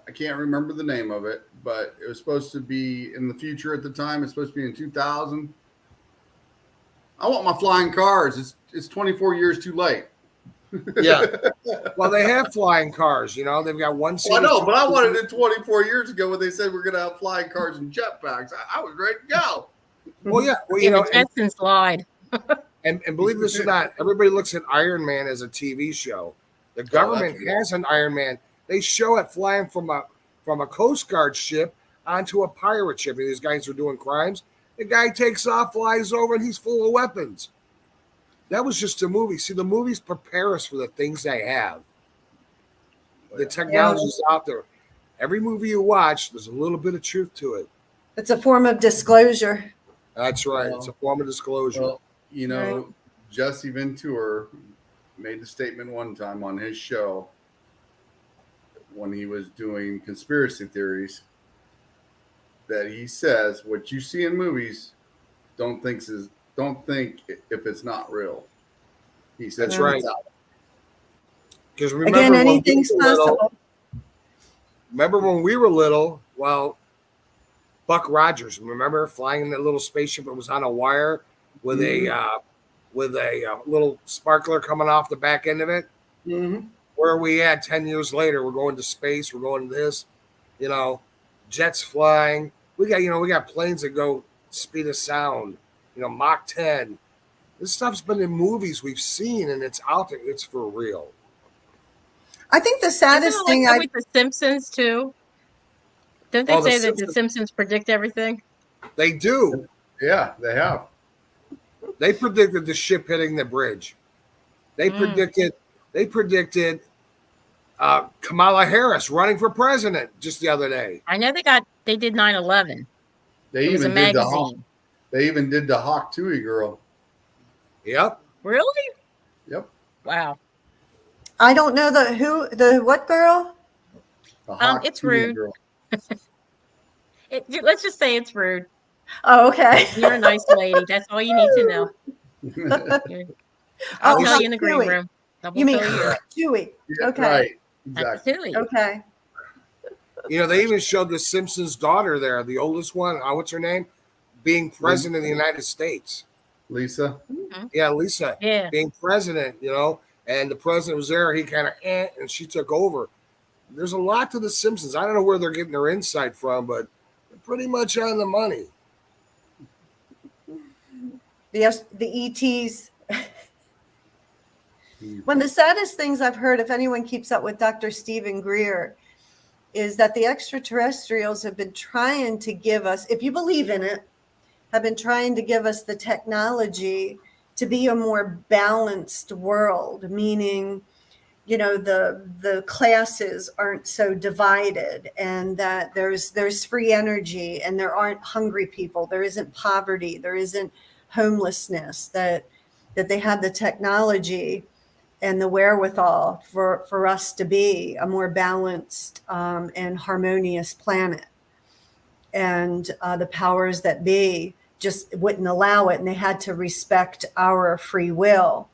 I can't remember the name of it, but it was supposed to be in the future at the time. It's supposed to be in 2000. I want my flying cars. It's 24 years too late. Yeah. Well, they have flying cars, you know. They've got one seat. I know, but I wanted it 24 years ago when they said we're going to have flying cars and jetpacks. I was ready to go. Well, yeah. Well, you know, and slide. and believe this or not, everybody looks at Iron Man as a TV show. The government has an Iron Man. They show it flying from a Coast Guard ship onto a pirate ship. And these guys are doing crimes. The guy takes off, flies over, and he's full of weapons. That was just a movie. See, the movies prepare us for the things they have. The technology's out there. Every movie you watch, there's a little bit of truth to it. It's a form of disclosure. That's right. It's a form of disclosure. Well, you know, Jesse Ventura made the statement one time on his show when he was doing conspiracy theories that he says, what you see in movies, don't think if it's not real. He said, that's right. Because again, anything's possible. Remember when we were little? Well, Buck Rogers, remember flying in that little spaceship that was on a wire with a little sparkler coming off the back end of it? Mm-hmm. Where are we at 10 years later? We're going to space. We're going to this, you know, jets flying. We got planes that go speed of sound, you know, Mach 10. This stuff's been in movies we've seen, and it's out there. It's for real. I think the saddest thing with the Simpsons too. Don't they say that the Simpsons predict everything? They do. Yeah, they have. They predicted the ship hitting the bridge. They predicted Kamala Harris running for president just the other day. I know they did 9/11. They It was a even did the Hawk. magazine. They even did the Hawk Tui girl. Yep. Really? Yep. Wow. I don't know the what girl? The Hawk It's Tui rude. girl. Let's just say it's rude. Oh, okay. You're a nice lady. That's all you need to know. I'll tell you in the green Tui. room. You mean Tell Chewy? Yeah, Okay. Right. That's Exactly. Tui. Okay. You know, they even showed the Simpsons' daughter there, the oldest one. What's her name? Being president of the United States. Lisa. Yeah, Lisa. Yeah. Being president, you know, and the president was there. He kind of and she took over. There's a lot to the Simpsons. I don't know where they're getting their insight from, but they're pretty much on the money. The ETs. One of the saddest things I've heard, if anyone keeps up with Dr. Stephen Greer, is that the extraterrestrials have been trying to give us, if you believe in it, have been trying to give us the technology to be a more balanced world, meaning, you know, the classes aren't so divided, and that there's free energy, and there aren't hungry people, there isn't poverty, there isn't homelessness, that they have the technology and the wherewithal for us to be a more balanced and harmonious planet. And the powers that be just wouldn't allow it, and they had to respect our free will.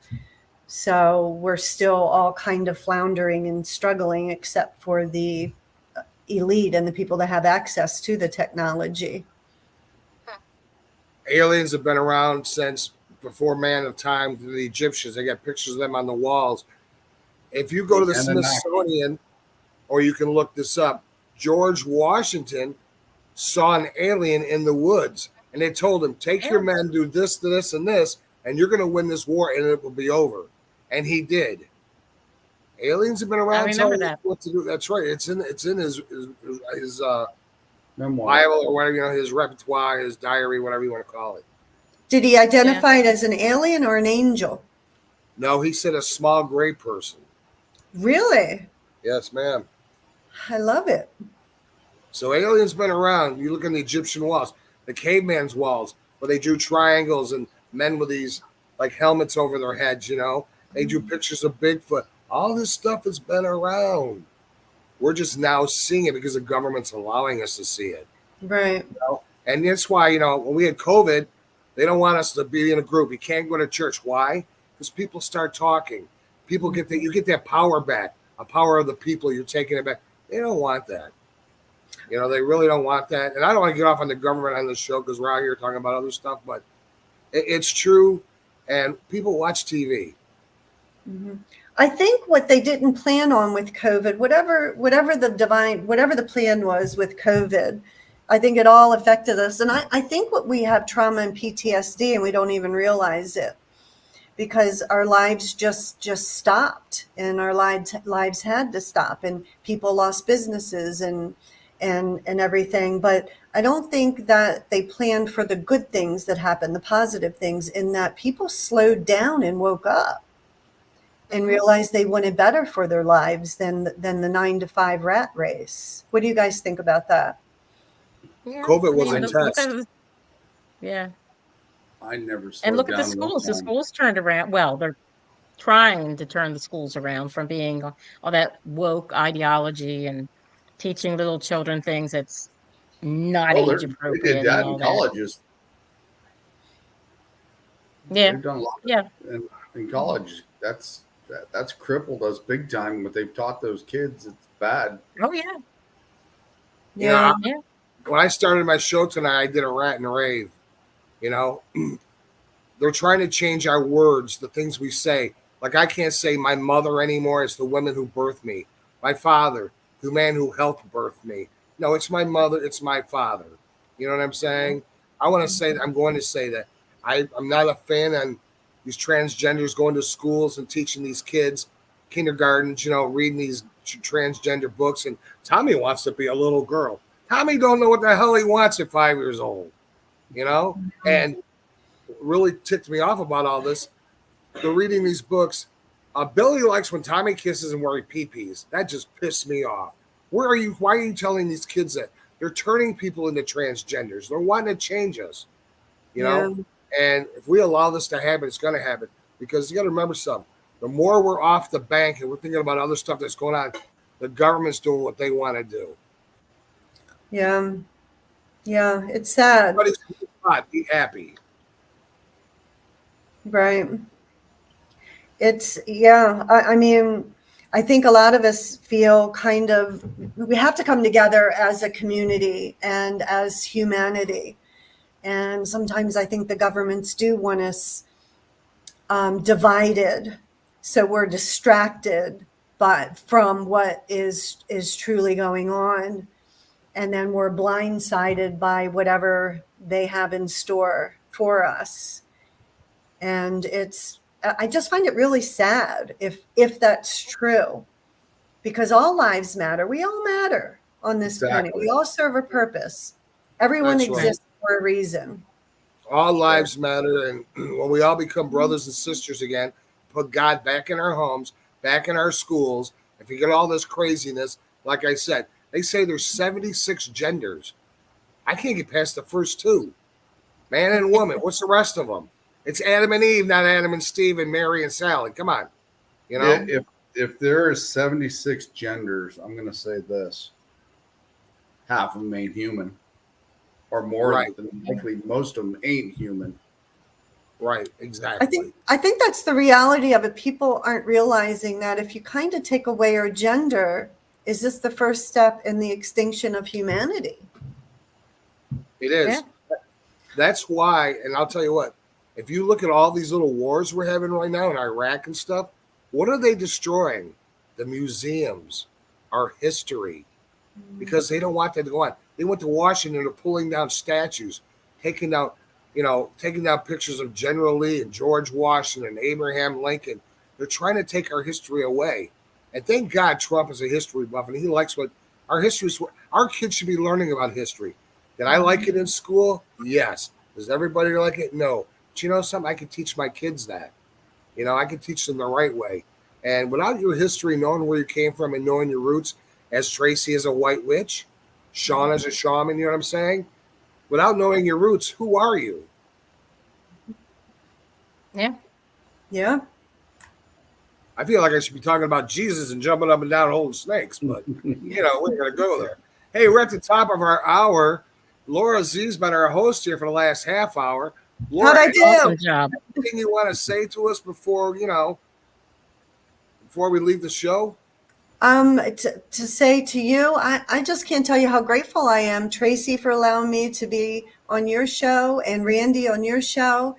So we're still all kind of floundering and struggling, except for the elite and the people that have access to the technology. Aliens have been around since before man of time. The Egyptians, they got pictures of them on the walls. If you go to the Smithsonian, or you can look this up, George Washington saw an alien in the woods, and they told him, take your men, do this, this, and this, and you're going to win this war, and it will be over. And he did. Aliens have been around telling him what to do. That's right. It's in his Memoir. Bible, or whatever, you know, his repertoire, his diary, whatever you want to call it. Did he identify it as an alien or an angel? No, he said a small gray person. Really? Yes, ma'am. I love it. So aliens been around. You look in the Egyptian walls, the caveman's walls, where they drew triangles and men with these like helmets over their heads, you know. They drew pictures of Bigfoot. All this stuff has been around. We're just now seeing it because the government's allowing us to see it. Right. You know? And that's why, you know, when we had COVID, they don't want us to be in a group. You can't go to church. Why? Because people start talking. People get that. You get that power back, a power of the people. You're taking it back. They don't want that. You know, they really don't want that. And I don't want to get off on the government on this show because we're out here talking about other stuff, but it's true. And people watch TV. Mm-hmm. I think what they didn't plan on with COVID, whatever the plan was with COVID, I think it all affected us. And I think what we have trauma and PTSD, and we don't even realize it, because our lives just stopped, and our lives had to stop, and people lost businesses and everything. But I don't think that they planned for the good things that happened, the positive things, in that people slowed down and woke up and realized they wanted better for their lives than the 9-to-5 rat race. What do you guys think about that? Yeah, COVID was intense. Yeah. I never slowed And look at the down schools. one The time. schools turned around. Well, they're trying to turn the schools around from being all that woke ideology and teaching little children things that's not Oh, age they appropriate. did that and all in colleges. Yeah. They've done a lot Yeah. in college. That's crippled us big time. What they've taught those kids, it's bad. Oh, yeah. Yeah. Yeah. When I started my show tonight, I did a rant and rave. You know, they're trying to change our words, the things we say. Like, I can't say my mother anymore. It's the woman who birthed me. My father, the man who helped birth me. No, it's my mother. It's my father. You know what I'm saying? I want to say that. I'm going to say that. I'm not a fan on these transgenders going to schools and teaching these kids, kindergartens, you know, reading these transgender books. And Tommy wants to be a little girl. Tommy don't know what the hell he wants at 5 years old, you know? And really ticked me off about all this. They're reading these books. Billy likes when Tommy kisses and wearing pee-pees. That just pissed me off. Why are you telling these kids that? They're turning people into transgenders. They're wanting to change us, you know? And if we allow this to happen, it's going to happen. Because you got to remember something. The more we're off the bank and we're thinking about other stuff that's going on, the government's doing what they want to do. Yeah. Yeah, it's sad. Everybody's not be happy. Right. It's, yeah, I mean, I think a lot of us feel kind of, we have to come together as a community and as humanity. And sometimes I think the governments do want us divided, so we're distracted from what is truly going on, and then we're blindsided by whatever they have in store for us. And I just find it really sad if that's true, because all lives matter. We all matter on this planet. We all serve a purpose. Everyone exists for a reason. All lives matter, and when we all become brothers and sisters again, put God back in our homes, back in our schools, if you get all this craziness, like I said, they say there's 76 genders. I can't get past the first two. Man and woman. What's the rest of them? It's Adam and Eve, not Adam and Steve and Mary and Sally. Come on. You know? If there is 76 genders, I'm going to say this. Half of them ain't human. Or more than likely, most of them ain't human. Right, exactly. I think that's the reality of it. People aren't realizing that if you kind of take away our gender, is this the first step in the extinction of humanity? It is. Yeah. That's why, and I'll tell you what, if you look at all these little wars we're having right now in Iraq and stuff, what are they destroying? The museums, our history, because they don't want that to go on. They went to Washington, they're pulling down statues, taking down pictures of General Lee and George Washington, Abraham Lincoln. They're trying to take our history away. And thank God Trump is a history buff, and he likes what our history is. Our kids should be learning about history. Did I like it in school? Yes. Does everybody like it? No. But you know something? I can teach my kids that. You know, I can teach them the right way. And without your history, knowing where you came from and knowing your roots, as Tracy is a white witch, Sean is a shaman, you know what I'm saying? Without knowing your roots, who are you? Yeah. Yeah. I feel like I should be talking about Jesus and jumping up and down holding snakes, but, you know, we're going to go there. Hey, we're at the top of our hour. Laura Z's been our host here for the last half hour. Laura, how'd I do? Awesome job. Anything you want to say to us before we leave the show? To say to you, I just can't tell you how grateful I am, Tracy, for allowing me to be on your show, and Randy on your show.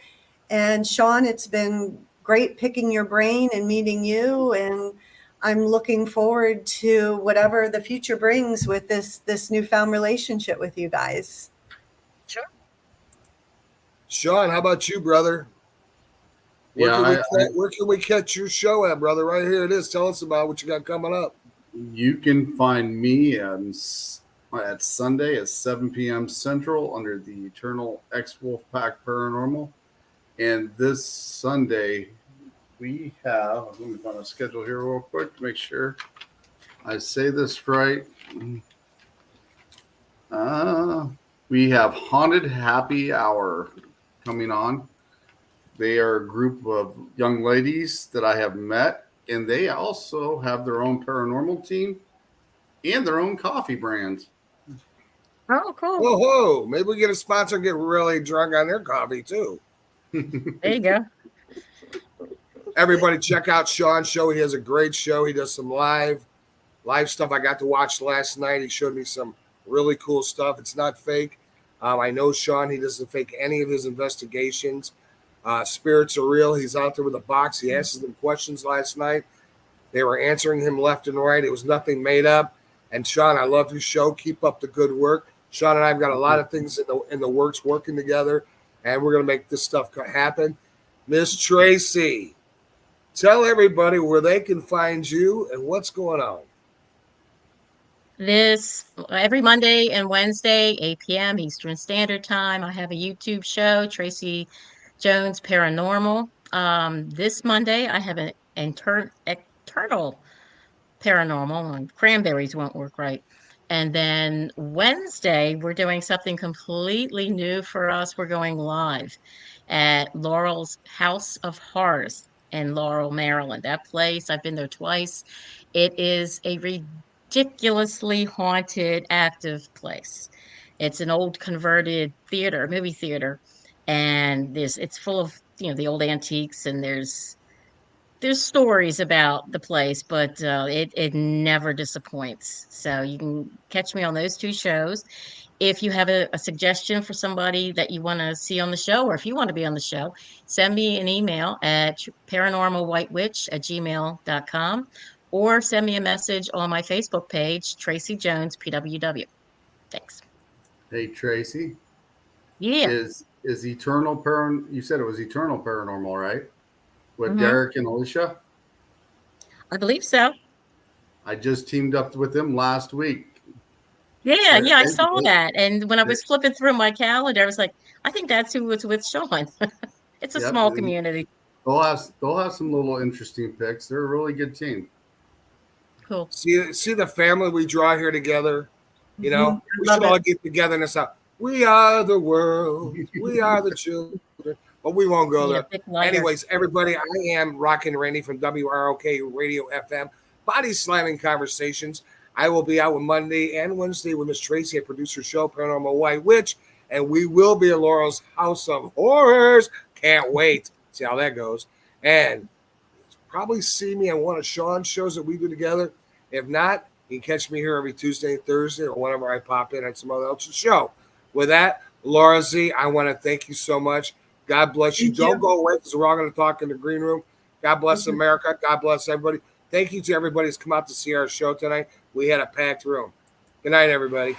And Sean, it's been great picking your brain and meeting you. And I'm looking forward to whatever the future brings with this newfound relationship with you guys. Sure. Sean, how about you, brother? Where can we catch your show at, brother? Right here it is. Tell us about what you got coming up. You can find me at Sunday at 7 p.m. Central under the Eternal X Wolfpack Paranormal. And this Sunday, we have, let me find a schedule here real quick to make sure I say this right. We have Haunted Happy Hour coming on. They are a group of young ladies that I have met, and they also have their own paranormal team and their own coffee brands. Oh, cool. Whoa. Maybe we get a sponsor and get really drunk on their coffee, too. There you go. Everybody check out Sean's show. He has a great show. He does some live stuff I got to watch last night. He showed me some really cool stuff. It's not fake. I know Sean. He doesn't fake any of his investigations. Spirits are real. He's out there with a box. He asked them questions last night. They were answering him left and right. It was nothing made up. And Sean, I love your show. Keep up the good work. Sean and I have got a lot of things in the works working together, and we're going to make this stuff happen. Miss Tracy, tell everybody where they can find you and what's going on. This every Monday and Wednesday, 8 p.m. Eastern Standard Time. I have a YouTube show, Tracy Jones Paranormal. This Monday, I have an eternal paranormal, and cranberries won't work right. And then Wednesday, we're doing something completely new for us. We're going live at Laurel's House of Horrors in Laurel, Maryland. That place, I've been there twice. It is a ridiculously haunted, active place. It's an old converted theater, movie theater, and it's full of the old antiques, and there's stories about the place, but it never disappoints. So you can catch me on those two shows. If you have a suggestion for somebody that you want to see on the show, or if you want to be on the show, send me an email at paranormalwhitewitch@gmail.com, or send me a message on my Facebook page, Tracy Jones, PWW. Thanks. Hey, Tracy, Yeah. is Eternal you said it was Eternal Paranormal, right? With Mhm. Derek and Alicia? I believe so. I just teamed up with them last week. Yeah, They- yeah, I they- saw they- that. And when I they- was flipping through my calendar, I was like, I think that's who was with Sean. It's a yep, small community. they'll have some little interesting picks. They're a really good team. Cool. See the family we draw here together. You know, we Love should all it. get together and say, "We are the world, we are the children," but we won't go Need a there. big lighter. Anyways, everybody, I am Rockin Randy from WROK Radio FM, Body Slamming Conversations. I will be out on Monday and Wednesday with Miss Tracy at Producer Show Paranormal White Witch, and we will be at Laurel's House of Horrors. Can't wait. See how that goes. And probably see me on one of Sean's shows that we do together. If not, you can catch me here every Tuesday and Thursday or whenever I pop in on some other else's show. With that, Laura Z, I want to thank you so much. God bless you. Thank you. Don't go away because we're all going to talk in the green room. God bless America. God bless everybody. Thank you to everybody who's come out to see our show tonight. We had a packed room. Good night, everybody.